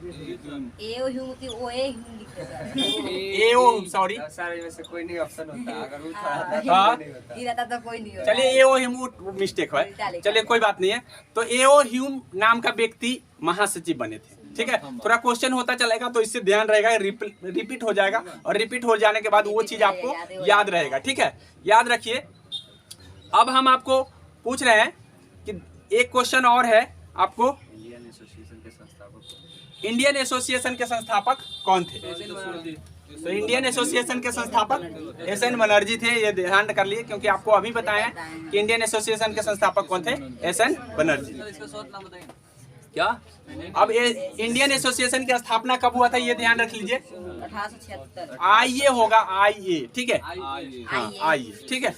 सॉरी से कोई नहीं ऑप्शन होता, अगर वो हाँ, तो कोई नहीं होता। चलिए एओ ह्यूम मिस्टेक है, चलिए कोई बात नहीं है। तो एओ ह्यूम नाम का व्यक्ति महासचिव बने थे। ठीक है, थोड़ा क्वेश्चन होता चलेगा तो इससे ध्यान रहेगा, रिपीट हो जाएगा और रिपीट हो जाने के बाद वो चीज आपको याद रहेगा। ठीक है, याद रखिए। अब हम आपको पूछ रहे हैं कि एक क्वेश्चन और है आपको, इंडियन एसोसिएशन के संस्थापक कौन थे? तो इंडियन एसोसिएशन के संस्थापक एस एन बनर्जी थे, ये ध्यान कर लिए क्योंकि आपको अभी बताया कि इंडियन एसोसिएशन के संस्थापक कौन थे? S N Banerjee. क्या अब ये इंडियन एसोसिएशन की स्थापना कब हुआ था, ये ध्यान रख लीजिए। 1876 आईए होगा, आईए। ठीक है, हाँ आईए। ठीक है,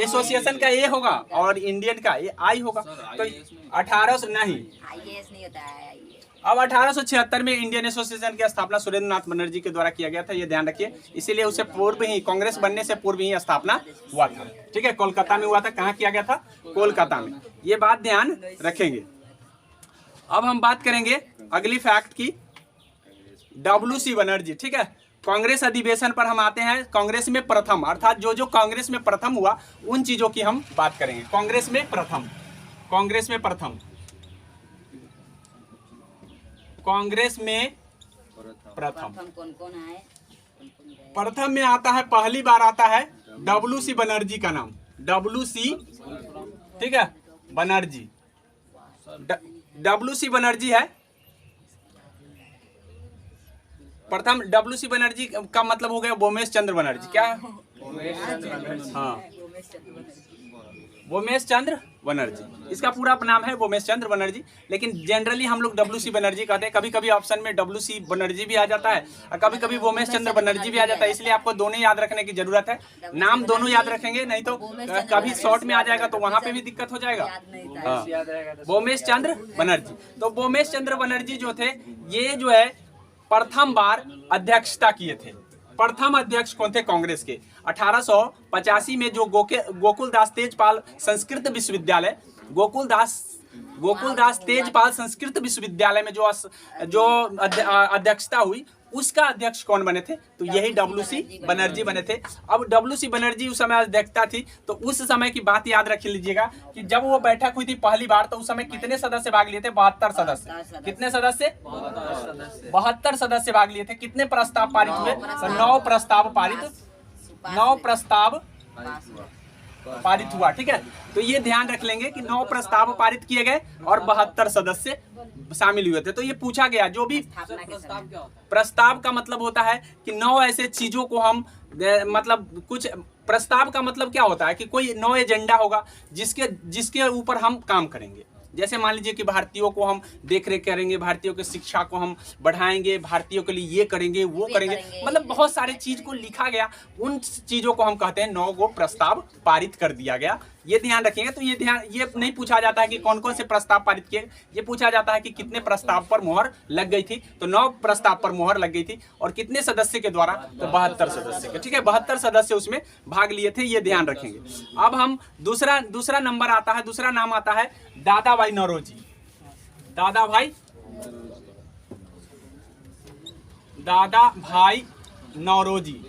एसोसिएशन का ए होगा और इंडियन का ये आई होगा। तो 1800 नहीं, नहीं होता है। अब 1876 में इंडियन एसोसिएशन की स्थापना सुरेंद्र नाथ बनर्जी के द्वारा किया गया था, ये ध्यान रखिए। इसीलिए उससे पूर्व ही, कांग्रेस बनने से पूर्व ही स्थापना हुआ था। ठीक है, कोलकाता में हुआ था। कहाँ किया गया था? कोलकाता में। ये बात ध्यान रखेंगे। अब हम बात करेंगे अगली फैक्ट की, WC बनर्जी। ठीक है, कांग्रेस अधिवेशन पर हम आते हैं। कांग्रेस में प्रथम, अर्थात जो कांग्रेस में प्रथम हुआ उन चीजों की हम बात करेंगे। कांग्रेस में प्रथम, कांग्रेस में प्रथम, कांग्रेस में प्रथम कौन है? प्रथम में आता है, पहली बार आता है WC बनर्जी का नाम, WC। ठीक है, बनर्जी, WC बनर्जी है प्रथम। WC बनर्जी का मतलब हो गया वोमेश चंद्र बनर्जी। क्या है? हाँ, वोमेश चंद्र बनर्जी, इसका पूरा नाम है वोमेश चंद्र बनर्जी, लेकिन जनरली हम लोग WC बनर्जी कहते हैं। कभी कभी ऑप्शन में WC बनर्जी भी आ जाता है और कभी कभी वोमेश चंद्र बनर्जी भी आ जाता है। इसलिए आपको दोनों याद रखने की जरूरत है। नाम दोनों याद रखेंगे, नहीं तो कभी शॉर्ट में आ जाएगा तो वहां पे भी दिक्कत हो जाएगा। हाँ, वोमेश चंद्र बनर्जी। तो वोमेश चंद्र बनर्जी जो थे, ये जो है प्रथम बार अध्यक्षता किए थे। प्रथम अध्यक्ष कौन थे कांग्रेस के? 1885 में जो गोकुलदास तेजपाल संस्कृत विश्वविद्यालय, गोकुलदास तेजपाल संस्कृत विश्वविद्यालय में जो अध्यक्षता हुई, उसका अध्यक्ष कौन बने थे? तो यही WC बनर्जी बने थे। अब WC बनर्जी उस समय अध्यक्षता थी, तो उस समय की बात याद रख लीजिएगा कि जब वो बैठक हुई थी पहली बार, तो उस समय कितने सदस्य भाग लिए थे? 72 सदस्य। कितने सदस्य? 72 सदस्य भाग लिए थे। कितने प्रस्ताव पारित हुए? तो 9 प्रस्ताव पारित, 9 प्रस्ताव पारित हुआ। ठीक है, तो ये ध्यान रख लेंगे कि 9 प्रस्ताव पारित किए गए और 72 सदस्य शामिल हुए थे। तो ये पूछा गया, जो भी प्रस्ताव का मतलब होता है कि 9 ऐसे चीजों को हम मतलब कुछ प्रस्ताव का मतलब क्या होता है कि कोई 9 एजेंडा होगा जिसके ऊपर हम काम करेंगे। जैसे मान लीजिए कि भारतीयों को हम देख रेख करेंगे, भारतीयों की शिक्षा को हम बढ़ाएंगे, भारतीयों के लिए ये करेंगे वो करेंगे, मतलब बहुत सारे चीज को लिखा गया, उन चीजों को हम कहते हैं 9 गो प्रस्ताव पारित कर दिया गया। ये ध्यान रखेंगे। तो ये नहीं पूछा जाता है कि कौन कौन से प्रस्ताव पारित किए, ये पूछा जाता है कि कितने प्रस्ताव पर मोहर लग गई थी। तो 9 प्रस्ताव पर मोहर लग गई थी और कितने सदस्य के द्वारा? तो 72 सदस्य के। ठीक है, 72 सदस्य उसमें भाग लिए थे, ये ध्यान रखेंगे। अब हम दूसरा नंबर आता है, दूसरा नाम आता है दादा भाई नौरोजी। दादा भाई नौरोजी।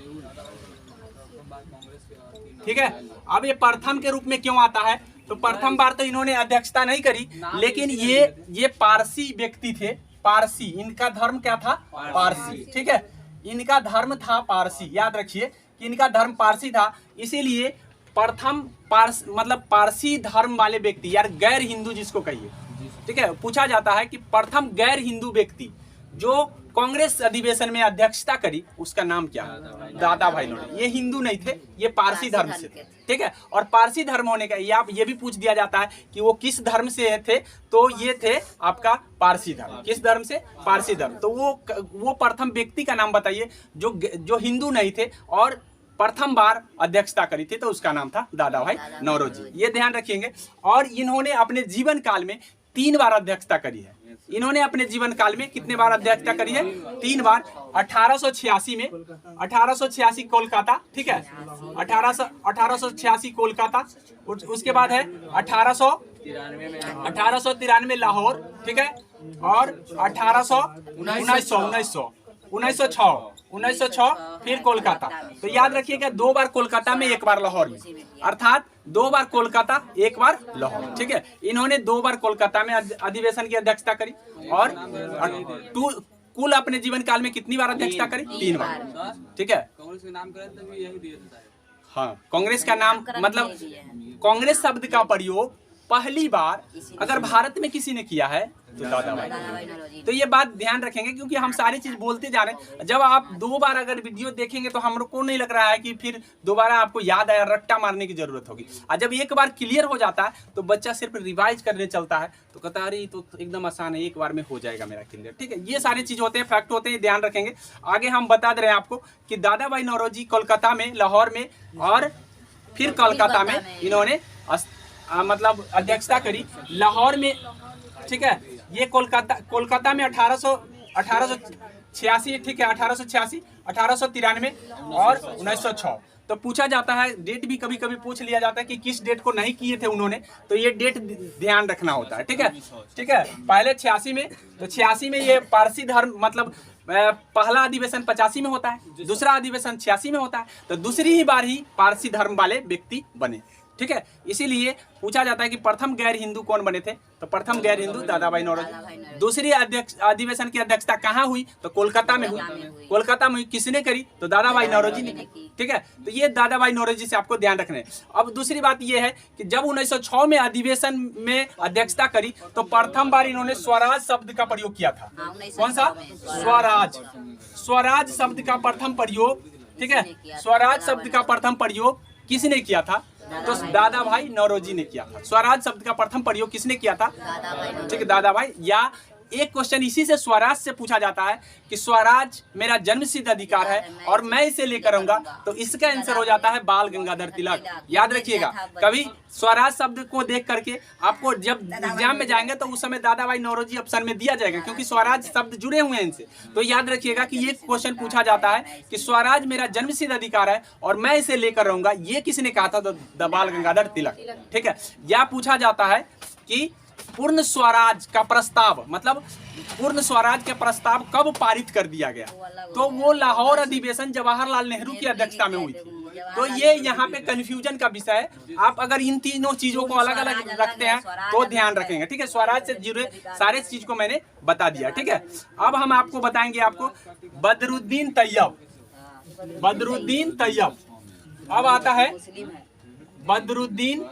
ठीक है, अब ये प्रथम के रूप में क्यों आता है? तो प्रथम बार तो इन्होंने अध्यक्षता नहीं करी, लेकिन ये पारसी व्यक्ति थे। पारसी, इनका धर्म क्या था? पारसी। ठीक है, इनका धर्म था पारसी। याद रखिए कि इनका धर्म पारसी था, इसीलिए प्रथम पारसी धर्म वाले व्यक्ति, यार गैर हिंदू जिसको कहिए, ठीक है, पूछा जाता है कि प्रथम गैर हिंदू व्यक्ति जो कांग्रेस अधिवेशन में अध्यक्षता करी, उसका नाम क्या है? दादा भाई नौरोजी। ये हिंदू नहीं थे, ये पारसी धर्म से थे। ठीक है, और पारसी धर्म होने का ये भी पूछ दिया जाता है कि वो किस धर्म से थे, तो ये थे आपका पारसी धर्म। किस धर्म से? पारसी धर्म। तो वो प्रथम व्यक्ति का नाम बताइए जो हिंदू नहीं थे और प्रथम बार अध्यक्षता करी थी, तो उसका नाम था दादा भाई नौरोजी। ये ध्यान रखेंगे। और इन्होंने अपने जीवन काल में 3 बार अध्यक्षता करी है। इन्होंने अपने जीवन काल में कितने बार अध्यक्षता करी है? 3 बार। 1886 में, 1886 कोलकाता, ठीक है, 1886 कोलकाता। उसके बाद है 1893 लाहौर, ठीक है, और 1906 फिर कोलकाता। तो याद रखिएगा 2 बार कोलकाता में, 1 बार लाहौर में, अर्थात 2 बार कोलकाता 1 बार लाहौर। ठीक है, इन्होंने 2 बार कोलकाता में अधिवेशन की अध्यक्षता करी और कुल अपने जीवन काल में कितनी बार अध्यक्षता करी? 3 बार। ठीक है, कांग्रेस का नाम करें तभी यही दिया जाता है। हाँ, कांग्रेस का नाम मतलब कांग्रेस शब्द का प्रयोग पहली बार अगर भारत में किसी ने किया है तो दादा भाई। तो ये बात ध्यान रखेंगे, क्योंकि हम सारी चीज बोलते जा रहे हैं। जब आप 2 बार अगर वीडियो देखेंगे तो हम लोग को नहीं लग रहा है कि फिर दोबारा आपको याद आया, रट्टा मारने की जरूरत होगी। और जब एक बार क्लियर हो जाता है तो बच्चा सिर्फ रिवाइज करने चलता है, तो कहता है अरे तो एकदम आसान है, 1 बार में हो जाएगा मेरा क्लियर। ठीक है, ये सारी चीज होते हैं, फैक्ट होते हैं, ध्यान रखेंगे। आगे हम बता दे रहे हैं आपको कि दादा भाई नौरोजी कोलकाता में, लाहौर में और फिर कोलकाता में इन्होंने मतलब अध्यक्षता करी। लाहौर में, ठीक है, ये कोलकाता में 1886, ठीक है, 1886, 1893 और 1906। तो पूछा जाता है, डेट भी कभी कभी पूछ लिया जाता है कि किस डेट को नहीं किए थे उन्होंने, तो ये डेट ध्यान रखना होता है। ठीक है, ठीक है, पहले 86 में, तो 86 में ये पारसी धर्म मतलब पहला अधिवेशन 85 में होता है, दूसरा अधिवेशन 86 में होता है, तो दूसरी ही बार ही पारसी धर्म वाले व्यक्ति बने। ठीक है, इसीलिए पूछा जाता है कि प्रथम गैर हिंदू कौन बने थे, तो प्रथम गैर हिंदू दादा भाई नौरोजी। दूसरी अधिवेशन की अध्यक्षता कहाँ हुई? तो कोलकाता में हुई। कोलकाता में किसने करी? तो दादा भाई नौरोजी ने की। ठीक है, तो ये दादा भाई नौरोजी से आपको ध्यान रखना है। अब दूसरी बात ये है कि जब 1906 में अधिवेशन में अध्यक्षता करी, तो प्रथम बार इन्होंने स्वराज शब्द का प्रयोग किया था। कौन सा? स्वराज। स्वराज शब्द का प्रथम प्रयोग, ठीक है, स्वराज शब्द का प्रथम प्रयोग किसने किया था? तो दादा भाई नौरोजी ने किया था। स्वराज शब्द का प्रथम प्रयोग किसने किया था? ठीक है, दादा भाई। या एक क्वेश्चन इसी से स्वराज से पूछा जाता है कि स्वराज मेरा जन्मसिद्ध अधिकार है और मैं इसे लेकर आऊंगा, तो इसका आंसर हो जाता है बाल गंगाधर तिलक। याद रखिएगा, कभी स्वराज शब्द को देख करके आपको जब एग्जाम में जाएंगे तो उस समय दादा भाई नौरोजी ऑप्शन में दिया जाएगा, क्योंकि स्वराज शब्द जुड़े हुए हैं इनसे। तो याद रखिएगा कि ये क्वेश्चन पूछा जाता है कि स्वराज मेरा जन्मसिद्ध अधिकार है और मैं इसे लेकर रहूंगा, ये किसने कहा था? तो बाल गंगाधर तिलक। ठीक है, या पूछा जाता है कि पूर्ण स्वराज का प्रस्ताव, मतलब पूर्ण स्वराज के प्रस्ताव कब पारित कर दिया गया? तो वो लाहौर अधिवेशन जवाहरलाल नेहरू की अध्यक्षता में हुई थी। तो ये यहाँ पे कंफ्यूजन का विषय है। आप अगर इन तीनों चीजों को अलग अलग रखते हैं तो ध्यान रखेंगे, ठीक है। स्वराज से जुड़े सारे चीज को मैंने बता दिया, ठीक है। अब हम आपको बताएंगे आपको बदरुद्दीन तैयब। बदरुद्दीन तैयब अब आता है बदरुद्दीन।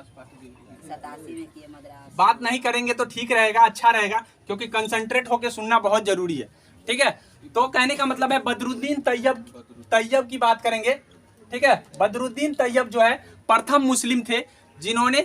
87 में किए मद्रास। बात नहीं करेंगे तो ठीक रहेगा, अच्छा रहेगा, क्योंकि कंसंट्रेट होके सुनना बहुत जरूरी है, ठीक है। तो कहने का मतलब है बदरुद्दीन तैयब की बात करेंगे, ठीक है। बदरुद्दीन तैयब जो है प्रथम मुस्लिम थे जिन्होंने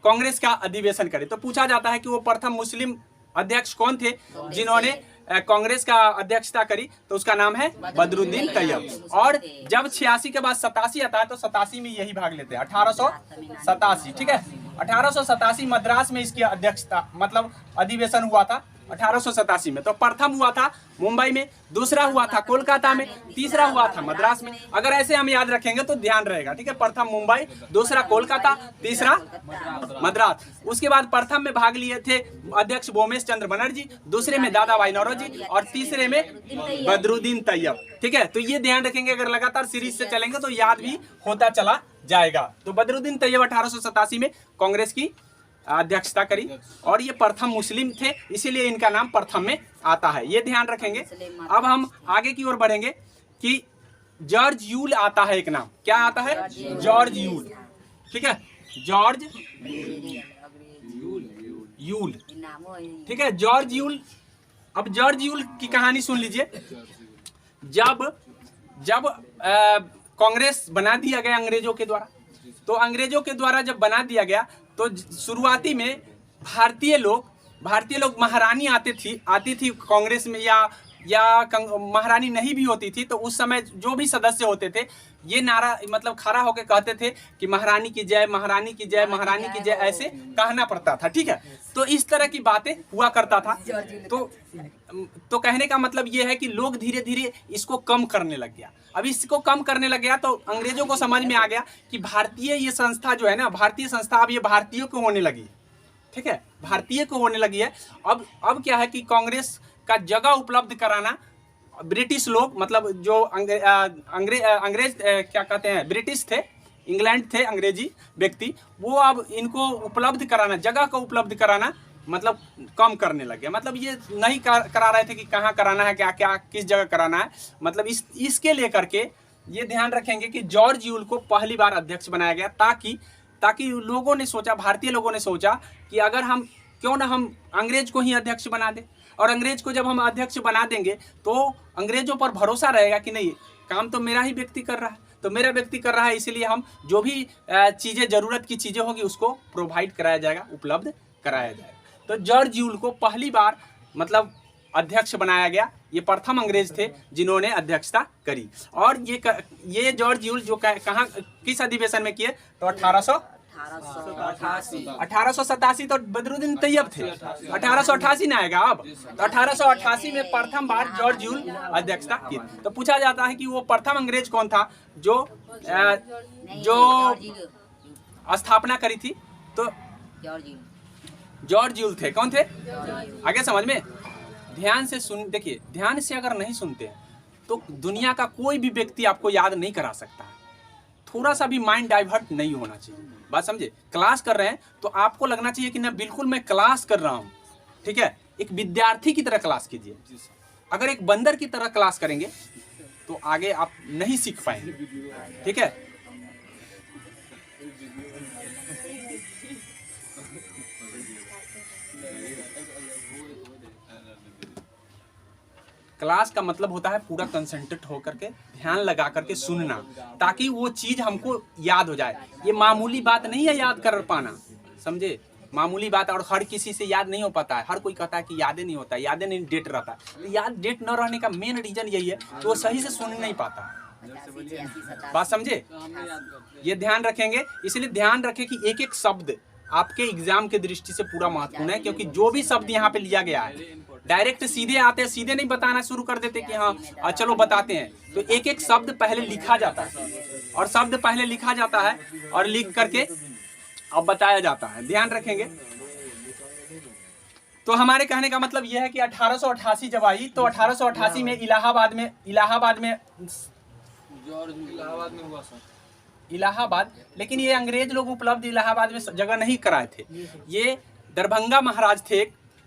कांग्रेस का अधिवेशन करे। तो पूछा जाता है कि वो प्रथम मुस्लिम अध्यक्ष कौन थे जिन्होंने कांग्रेस का अध्यक्षता करी, तो उसका नाम है बदरुद्दीन तैयब। और जब 86 के बाद 87 आता है तो 87 में यही भाग लेते हैं, 1887, ठीक है। 1887 मद्रास में इसकी अध्यक्षता मतलब अधिवेशन हुआ था 1887 में। तो प्रथम हुआ था मुंबई में, दूसरा हुआ था कोलकाता में, तीसरा हुआ था मद्रास में। अगर ऐसे हम याद रखेंगे तो ध्यान रहेगा, ठीक है। प्रथम मुंबई, दूसरा कोलकाता, तीसरा मद्रास। उसके बाद प्रथम में भाग लिए थे अध्यक्ष भोमेश चंद्र बनर्जी, दूसरे में दादा भाई नौरोजी और तीसरे में बदरुद्दीन तैयब, ठीक है। तो ये ध्यान रखेंगे, अगर लगातार सीरीज से चलेंगे तो याद भी होता चला जाएगा। तो बदरुद्दीन तैयब 1887 में कांग्रेस की अध्यक्षता करी और ये प्रथम मुस्लिम थे, इसीलिए इनका नाम प्रथम में आता है, ये ध्यान रखेंगे। अब हम आगे की ओर बढ़ेंगे कि जॉर्ज यूल आता है एक नाम, क्या आता है? जॉर्ज यूल, ठीक है। जॉर्ज यूल, ठीक है, जॉर्ज यूल। अब जॉर्ज यूल की कहानी सुन लीजिए। जब कांग्रेस बना दिया गया अंग्रेजों के द्वारा, तो अंग्रेजों के द्वारा जब बना दिया गया तो शुरुआती में भारतीय लोग महारानी आती थी कांग्रेस में, या महारानी नहीं भी होती थी, तो उस समय जो भी सदस्य होते थे ये नारा मतलब खड़ा होकर कहते थे कि महारानी की जय, महारानी की जय, महारानी की जय, ऐसे कहना पड़ता था, ठीक है। तो इस तरह की बातें हुआ करता था। तो कहने का मतलब ये है कि लोग धीरे धीरे इसको कम करने लग गया। अब इसको कम करने लग गया तो अंग्रेजों को समझ में आ गया कि भारतीय ये संस्था जो है ना, भारतीय संस्था अब ये भारतीयों को होने लगी, ठीक है, भारतीय को होने लगी है। अब क्या है कि कांग्रेस का जगह उपलब्ध कराना ब्रिटिश लोग, मतलब जो अंग्रेज क्या कहते हैं, ब्रिटिश थे, इंग्लैंड थे अंग्रेजी व्यक्ति, वो अब इनको उपलब्ध कराना, जगह को उपलब्ध कराना मतलब कम करने लग गया। मतलब ये नहीं करा रहे थे कि कहाँ कराना है, क्या क्या किस जगह कराना है। मतलब इसके लेकर के ये ध्यान रखेंगे कि जॉर्ज यूल को पहली बार अध्यक्ष बनाया गया, ताकि लोगों ने सोचा, भारतीय लोगों ने सोचा कि अगर हम क्यों ना हम अंग्रेज को ही अध्यक्ष बना दें, और अंग्रेज को जब हम अध्यक्ष बना देंगे तो अंग्रेजों पर भरोसा रहेगा कि नहीं, काम तो मेरा ही व्यक्ति कर रहा है, तो मेरा व्यक्ति कर रहा है, इसीलिए हम जो भी चीज़ें, ज़रूरत की चीज़ें होगी उसको प्रोवाइड कराया जाएगा, उपलब्ध कराया जाएगा। तो जॉर्ज यूल को पहली बार मतलब अध्यक्ष बनाया गया। ये प्रथम अंग्रेज थे जिन्होंने अध्यक्षता करी। और ये जॉर्ज यूल जो कहाँ किस अधिवेशन में किए, तो 1887 तो बदरुद्दीन तैयब थे, 1888 ना आएगा अब, तो 1888 में प्रथम बार जॉर्ज यूल अध्यक्षता की। तो पूछा जाता है कि वो प्रथम अंग्रेज कौन था जो स्थापना करी थी, तो जॉर्ज यूल थे। कौन थे? आगे समझ में, ध्यान से सुन, देखिए ध्यान से अगर नहीं सुनते हैं तो दुनिया का कोई भी व्यक्ति आपको याद नहीं करा सकता है। थोड़ा सा भी माइंड डाइवर्ट नहीं होना चाहिए, बात समझे। क्लास कर रहे हैं तो आपको लगना चाहिए कि ना बिल्कुल मैं क्लास कर रहा हूँ, ठीक है। एक विद्यार्थी की तरह क्लास कीजिए। अगर एक बंदर की तरह क्लास करेंगे तो आगे आप नहीं सीख पाएंगे, ठीक है। क्लास का मतलब होता है पूरा कंसंट्रेट होकर के, ध्यान लगा करके सुनना, ताकि वो चीज़ हमको याद हो जाए। ये मामूली बात नहीं है याद कर पाना, समझे, मामूली बात। और हर किसी से याद नहीं हो पाता है। हर कोई कहता है कि यादें नहीं होता है, यादें नहीं, डेट रहता है। तो याद डेट न रहने का मेन रीजन यही है कि वो सही से सुन नहीं पाता, बात समझे। ये ध्यान रखेंगे, इसलिए ध्यान रखें कि एक एक शब्द आपके एग्जाम के दृष्टि से पूरा महत्वपूर्ण है, क्योंकि जो भी शब्द यहाँ पे लिया गया है डायरेक्ट सीधे आते हैं, सीधे नहीं बताना शुरू कर देते कि हाँ चलो बताते हैं। तो एक एक शब्द पहले लिखा जाता है, और शब्द पहले लिखा जाता है और लिख करके अब बताया जाता है, ध्यान रखेंगे। तो हमारे कहने का मतलब यह है कि 1888 जब आई तो 1888 में इलाहाबाद में हुआ सर। इलाहाबाद, लेकिन ये अंग्रेज लोग उपलब्ध इलाहाबाद में जगह नहीं कराए थे। ये दरभंगा महाराज थे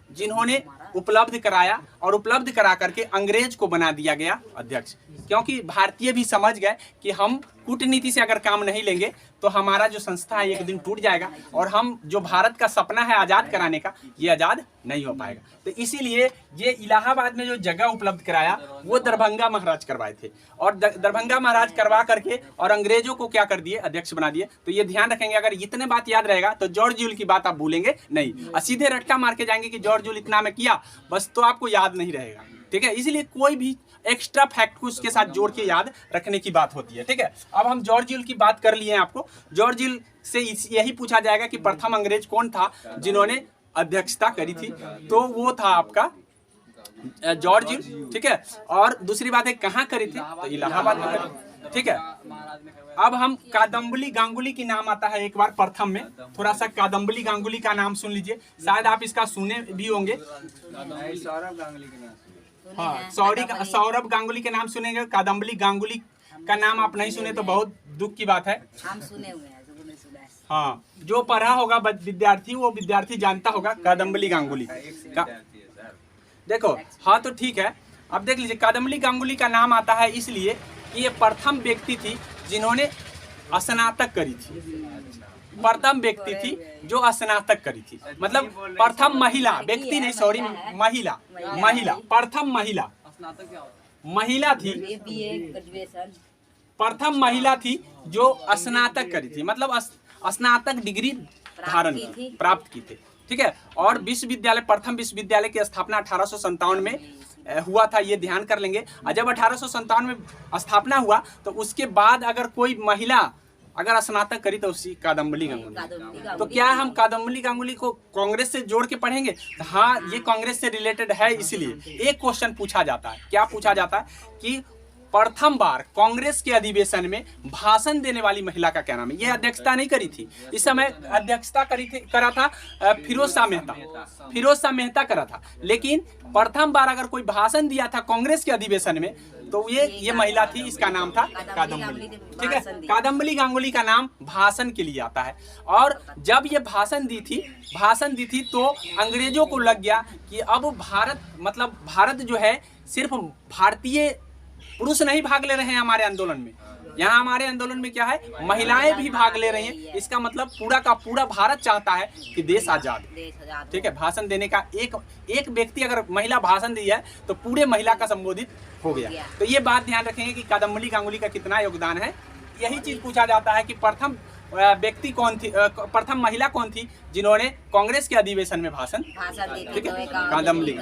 जिन्होंने उपलब्ध कराया, और उपलब्ध करा करके अंग्रेज को बना दिया गया अध्यक्ष, क्योंकि भारतीय भी समझ गए कि हम कूटनीति से अगर काम नहीं लेंगे तो हमारा जो संस्था है एक दिन टूट जाएगा, और हम जो भारत का सपना है आज़ाद कराने का, ये आज़ाद नहीं हो पाएगा। तो इसीलिए ये इलाहाबाद में जो जगह उपलब्ध कराया वो दरभंगा महाराज करवाए थे, और दरभंगा महाराज करवा करके और अंग्रेजों को क्या कर दिए, अध्यक्ष बना दिए। तो ये ध्यान रखेंगे, अगर इतने बात याद रहेगा तो जॉर्ज जूल की बात आप भूलेंगे नहीं, और सीधे रट्टा मार के जाएंगे कि जॉर्ज जूल इतना में किया बस, तो आपको याद नहीं रहेगा। ठीक है, इसलिए कोई भी एक्स्ट्रा फैक्ट को उसके साथ जोड़ के याद रखने की बात होती है। ठीक है, अब हम जॉर्ज जूल की बात कर लिए हैं। आपको जॉर्ज जूल से यही पूछा जाएगा कि प्रथम अंग्रेज कौन था जिन्होंने अध्यक्षता करी थी, तो वो था आपका जॉर्ज जूल। ठीक है, और दूसरी बात है कहाँ करी थी, तो इलाहाबाद में करी। ठीक है, अब हम कादम्बली गांगुली की नाम आता है एक बार प्रथम में, थोड़ा सा कादम्बली गांगुली का नाम सुन लीजिए, शायद आप इसका सुने भी होंगे। सौरभ गांगुली के नाम। हाँ, सौरभ गांगुली के नाम सुनेंगे, कादम्बली गांगुली का नाम आप नहीं सुने तो बहुत दुख की बात है। हम सुने हुए हैं, जो नहीं सुना है। हाँ, जो पढ़ा होगा विद्यार्थी, वो विद्यार्थी जानता होगा कादम्बली गांगुली का। देखो, हाँ तो ठीक है, अब देख लीजिए, कादम्बली गांगुली का नाम आता है इसलिए कि ये प्रथम व्यक्ति थी जिन्होंने स्नातक करी थी, प्रथम व्यक्ति थी जो स्नातक करी थी, मतलब प्रथम महिला व्यक्ति नहीं, सॉरी, महिला प्रथम महिला थी, प्रथम महिला थी जो स्नातक करी थी, मतलब स्नातक डिग्री धारण प्राप्त की थी। ठीक है, और विश्वविद्यालय, प्रथम विश्वविद्यालय की स्थापना 1857 में हुआ था, ये ध्यान कर लेंगे। और जब 1857 में स्थापना हुआ तो उसके बाद अगर कोई महिला अगर स्नातक करी तो उसी कादम्बली गांगुली। तो क्या हम कादम्बली गांगुली को कांग्रेस से जोड़ के पढ़ेंगे? तो हाँ, ये कांग्रेस से रिलेटेड है, इसलिए एक क्वेश्चन पूछा जाता है। क्या पूछा जाता है कि प्रथम बार कांग्रेस के अधिवेशन में भाषण देने वाली महिला का क्या नाम है? ये अध्यक्षता नहीं करी थी, इस समय अध्यक्षता करा था फिरोज शाह मेहता करा था, लेकिन प्रथम बार अगर कोई भाषण दिया था कांग्रेस के अधिवेशन में तो ये महिला थी, इसका नाम था कादम्बली। ठीक है, कादम्बली गांगुली का नाम भाषण के लिए आता है। और जब ये भाषण दी थी तो अंग्रेजों को लग गया कि अब भारत जो है सिर्फ भारतीय पुरुष नहीं भाग ले रहे हैं हमारे आंदोलन में, यहाँ हमारे आंदोलन में क्या है, महिलाएं भी भाग ले रही हैं। इसका मतलब पूरा का पूरा भारत चाहता है कि देश आजाद। ठीक है, भाषण देने का एक व्यक्ति अगर महिला भाषण दी है तो पूरे महिला का संबोधित हो गया। तो ये बात ध्यान रखेंगे कि कादम्बली गांगुली का कितना योगदान है। यही चीज पूछा जाता है कि प्रथम व्यक्ति कौन थी, प्रथम महिला कौन थी जिन्होंने कांग्रेस के अधिवेशन में भाषण दी? ठीक है, कादम्बली।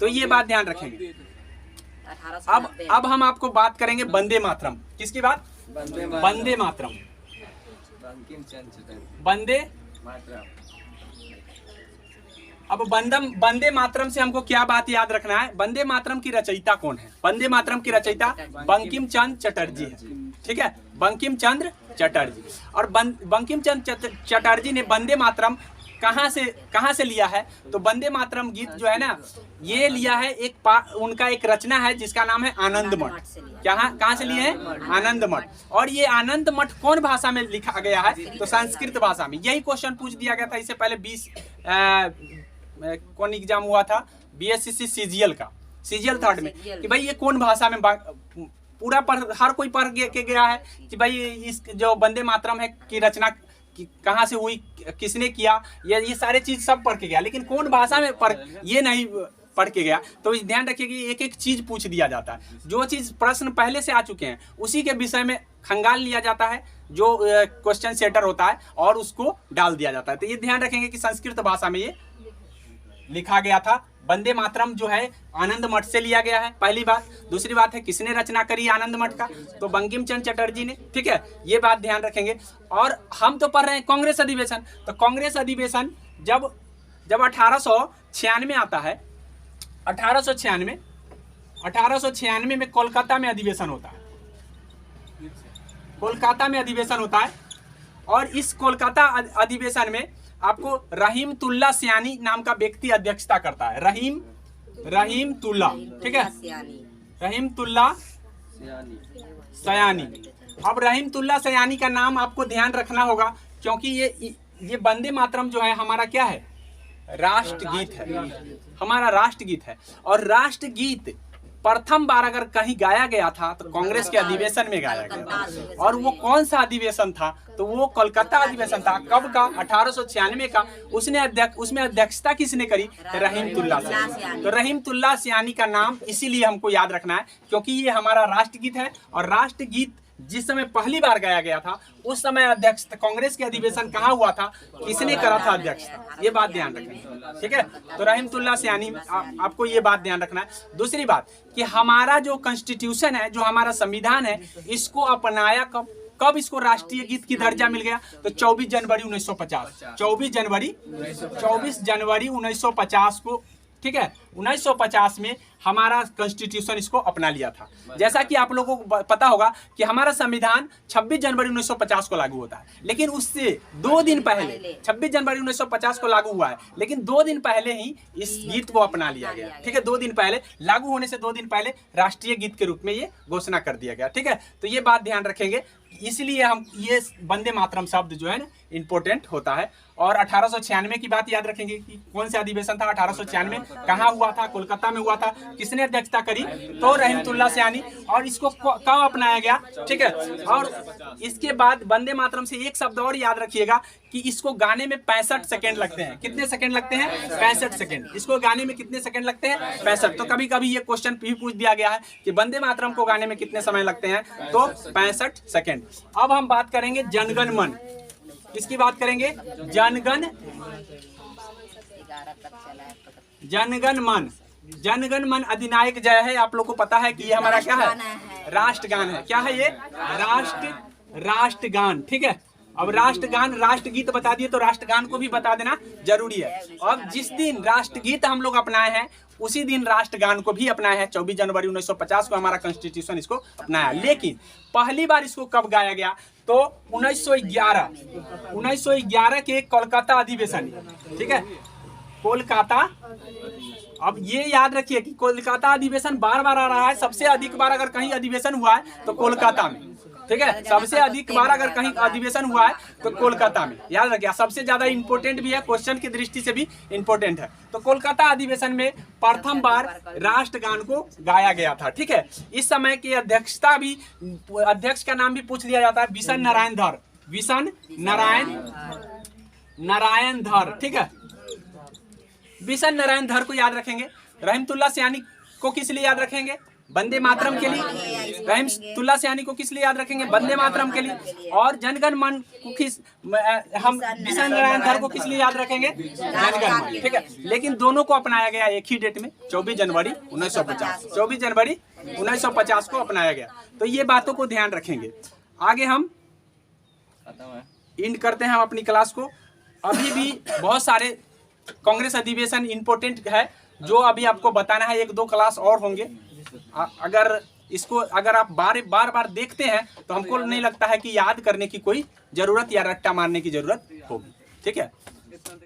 तो ये बात ध्यान रखेंगे। अब हम आपको बात करेंगे वंदे मातरम। किसकी बात? वंदे मातरम। अब वंदे मातरम से हमको क्या बात याद रखना है? वंदे मातरम की रचयिता कौन है? वंदे मातरम की रचयिता बंकिम चंद्र चटर्जी है। ठीक है, बंकिम चंद्र चटर्जी। और बंकिम चंद्र चटर्जी ने वंदे मातरम कहाँ से लिया है? तो वंदे मातरम गीत जो है ना, ये लिया है उनका एक रचना है जिसका नाम है आनंद मठ। कहाँ से लिए हैं? आनंद मठ। और ये आनंद मठ कौन भाषा में लिखा गया है? तो संस्कृत भाषा में। यही क्वेश्चन पूछ दिया गया था इससे पहले 20 कौन एग्जाम हुआ था, BSCC CGL 3rd में, कि भाई ये कौन भाषा में पूरा हर कोई पढ़ के गया है कि भाई इस जो वंदे मातरम है की रचना कहाँ से हुई, किसने किया, ये सारे चीज सब पढ़ के गया, लेकिन कौन भाषा में ये नहीं पढ़ के गया। तो ध्यान रखिए कि एक एक चीज पूछ दिया जाता है। जो चीज प्रश्न पहले से आ चुके हैं उसी के विषय में खंगाल लिया जाता है, जो क्वेश्चन सेटर होता है, और उसको डाल दिया जाता है। तो ये ध्यान रखेंगे कि संस्कृत भाषा में ये लिखा गया था। वंदे मातरम जो है आनंद मठ से लिया गया है, पहली बात। दूसरी बात है किसने रचना करी आनंद मठ का? तो बंकिम चंद्र चटर्जी ने। ठीक है, ये बात ध्यान रखेंगे। और हम तो पढ़ रहे हैं कांग्रेस अधिवेशन। तो कांग्रेस अधिवेशन जब 1896 आता है, 1896 में कोलकाता में अधिवेशन होता है। कोलकाता में अधिवेशन होता है, और इस कोलकाता अधिवेशन में आपको रहीमतुल्ला सयानी नाम का व्यक्ति अध्यक्षता करता है। रहीमतुल्ला, ठीक है, रहीमतुल्ला सयानी। अब रहीमतुल्ला सयानी का नाम आपको ध्यान रखना होगा, क्योंकि ये वंदे मातरम जो है हमारा क्या है, राष्ट्रगीत है, हमारा राष्ट्रगीत है। और राष्ट्रगीत प्रथम बार अगर कहीं गाया गया था तो कांग्रेस के अधिवेशन में गाया गया, और वो कौन सा अधिवेशन था, तो वो कोलकाता अधिवेशन था। कब का, 1896 का। उसमें अध्यक्षता किसने करी, रहीमतुल्ला सयानी। तो रहीमतुल्ला सयानी का नाम इसीलिए हमको याद रखना है, क्योंकि ये हमारा राष्ट्रगीत है। और राष्ट्रगीत जिस समय पहली बार गाया गया था उस समय अध्यक्ष कांग्रेस के अधिवेशन कहाँ हुआ था, किसने करा था अध्यक्षता, ये बात ध्यान रखना, ठीक है। तो रहीमतुल्ला सयानी, आपको ये बात ध्यान रखना है। दूसरी बात कि हमारा जो कॉन्स्टिट्यूशन है, जो हमारा संविधान है, इसको अपनाया कब इसको राष्ट्रीय गीत की दर्जा मिल गया, तो 24 जनवरी 1950। 24 जनवरी 1950 को, ठीक है, 1950 में हमारा कॉन्स्टिट्यूशन इसको अपना लिया था। जैसा कि आप लोगों को पता होगा कि हमारा संविधान 26 जनवरी 1950 को लागू होता है, लेकिन उससे 2 दिन पहले, 26 जनवरी 1950 को लागू हुआ है, लेकिन 2 दिन पहले ही इस गीत को अपना लिया गया, ठीक है। 2 दिन पहले, लागू होने से 2 दिन पहले राष्ट्रीय गीत के रूप में ये घोषणा कर दिया गया, ठीक है। तो ये बात ध्यान रखेंगे, इसलिए हम ये वंदे मातरम शब्द जो है ना इंपॉर्टेंट होता है। और 1896 की बात याद रखेंगे कि कौन सा अधिवेशन था 1896, कहाँ हुआ था, कोलकाता में हुआ था, किसने अध्यक्षता करी, तो रहीमतुल्ला सयानी। और इसको कब अपनाया गया, ठीक है। और इसके बाद वंदे मातरम से एक शब्द और याद रखिएगा कि इसको गाने में 65 सेकंड लगते हैं। कितने सेकंड लगते हैं, 65 सेकंड। इसको गाने में कितने सेकंड लगते हैं, 65। तो कभी कभी ये क्वेश्चन भी पूछ दिया गया है कि वंदे मातरम को गाने में कितने समय लगते हैं, तो 65 सेकंड। अब हम बात करेंगे जनगण मन। किसकी बात करेंगे, जनगण मन। जनगण मन अधिनायक जय है। आप लोग को पता है कि ये हमारा क्या है, राष्ट्रगान है। क्या है ये, राष्ट्रगान, ठीक है। अब राष्ट्रगान, राष्ट्रगीत बता दिए तो राष्ट्रगान को भी बता देना जरूरी है। अब जिस दिन राष्ट्रगीत हम लोग अपनाए हैं उसी दिन राष्ट्रगान को भी अपनाया है। 24 जनवरी 1950 को हमारा कॉन्स्टिट्यूशन इसको अपनाया। लेकिन पहली बार इसको कब गाया गया, तो 1911 के कोलकाता अधिवेशन, ठीक है, कोलकाता। अब ये याद रखिए कि कोलकाता अधिवेशन बार बार आ रहा है। सबसे अधिक बार अगर कहीं अधिवेशन हुआ है तो कोलकाता में, ठीक है। सबसे अधिक बार अगर कहीं अधिवेशन हुआ है तो कोलकाता में, याद रखिए। सबसे ज्यादा इंपॉर्टेंट भी है, क्वेश्चन की दृष्टि से भी इंपॉर्टेंट है। तो कोलकाता अधिवेशन में प्रथम बार राष्ट्रगान को गाया गया था, ठीक है। इस समय की अध्यक्षता भी, अध्यक्ष का नाम भी पूछ लिया जाता है, बिशन नारायण धर। बिशन नारायण धर, ठीक है। बिशन नारायण धर को याद रखेंगे। रहीमतुल्ला सयानी को किस लिए याद रखेंगे, वंदे मातरम के लिए। रहीमतुल्ला सयानी को किस लिए याद रखेंगे, वंदे मातरम के लिए। और जनगण मन को हम बिशन नारायण धर को किस लिए याद रखेंगे, जनगण मन, ठीक है। लेकिन दोनों को अपनाया गया एक ही डेट में, 24 जनवरी 1950। 24 जनवरी 1950 को अपनाया गया। तो ये बातों को ध्यान रखेंगे। आगे हम एंड करते हैं हम अपनी क्लास को। अभी भी बहुत सारे कांग्रेस अधिवेशन इंपॉर्टेंट है जो अभी आपको बताना है। 1-2 क्लास और होंगे। अगर आप बार बार देखते हैं तो हमको नहीं लगता है कि याद करने की कोई जरूरत या रट्टा मारने की जरूरत होगी, ठीक है।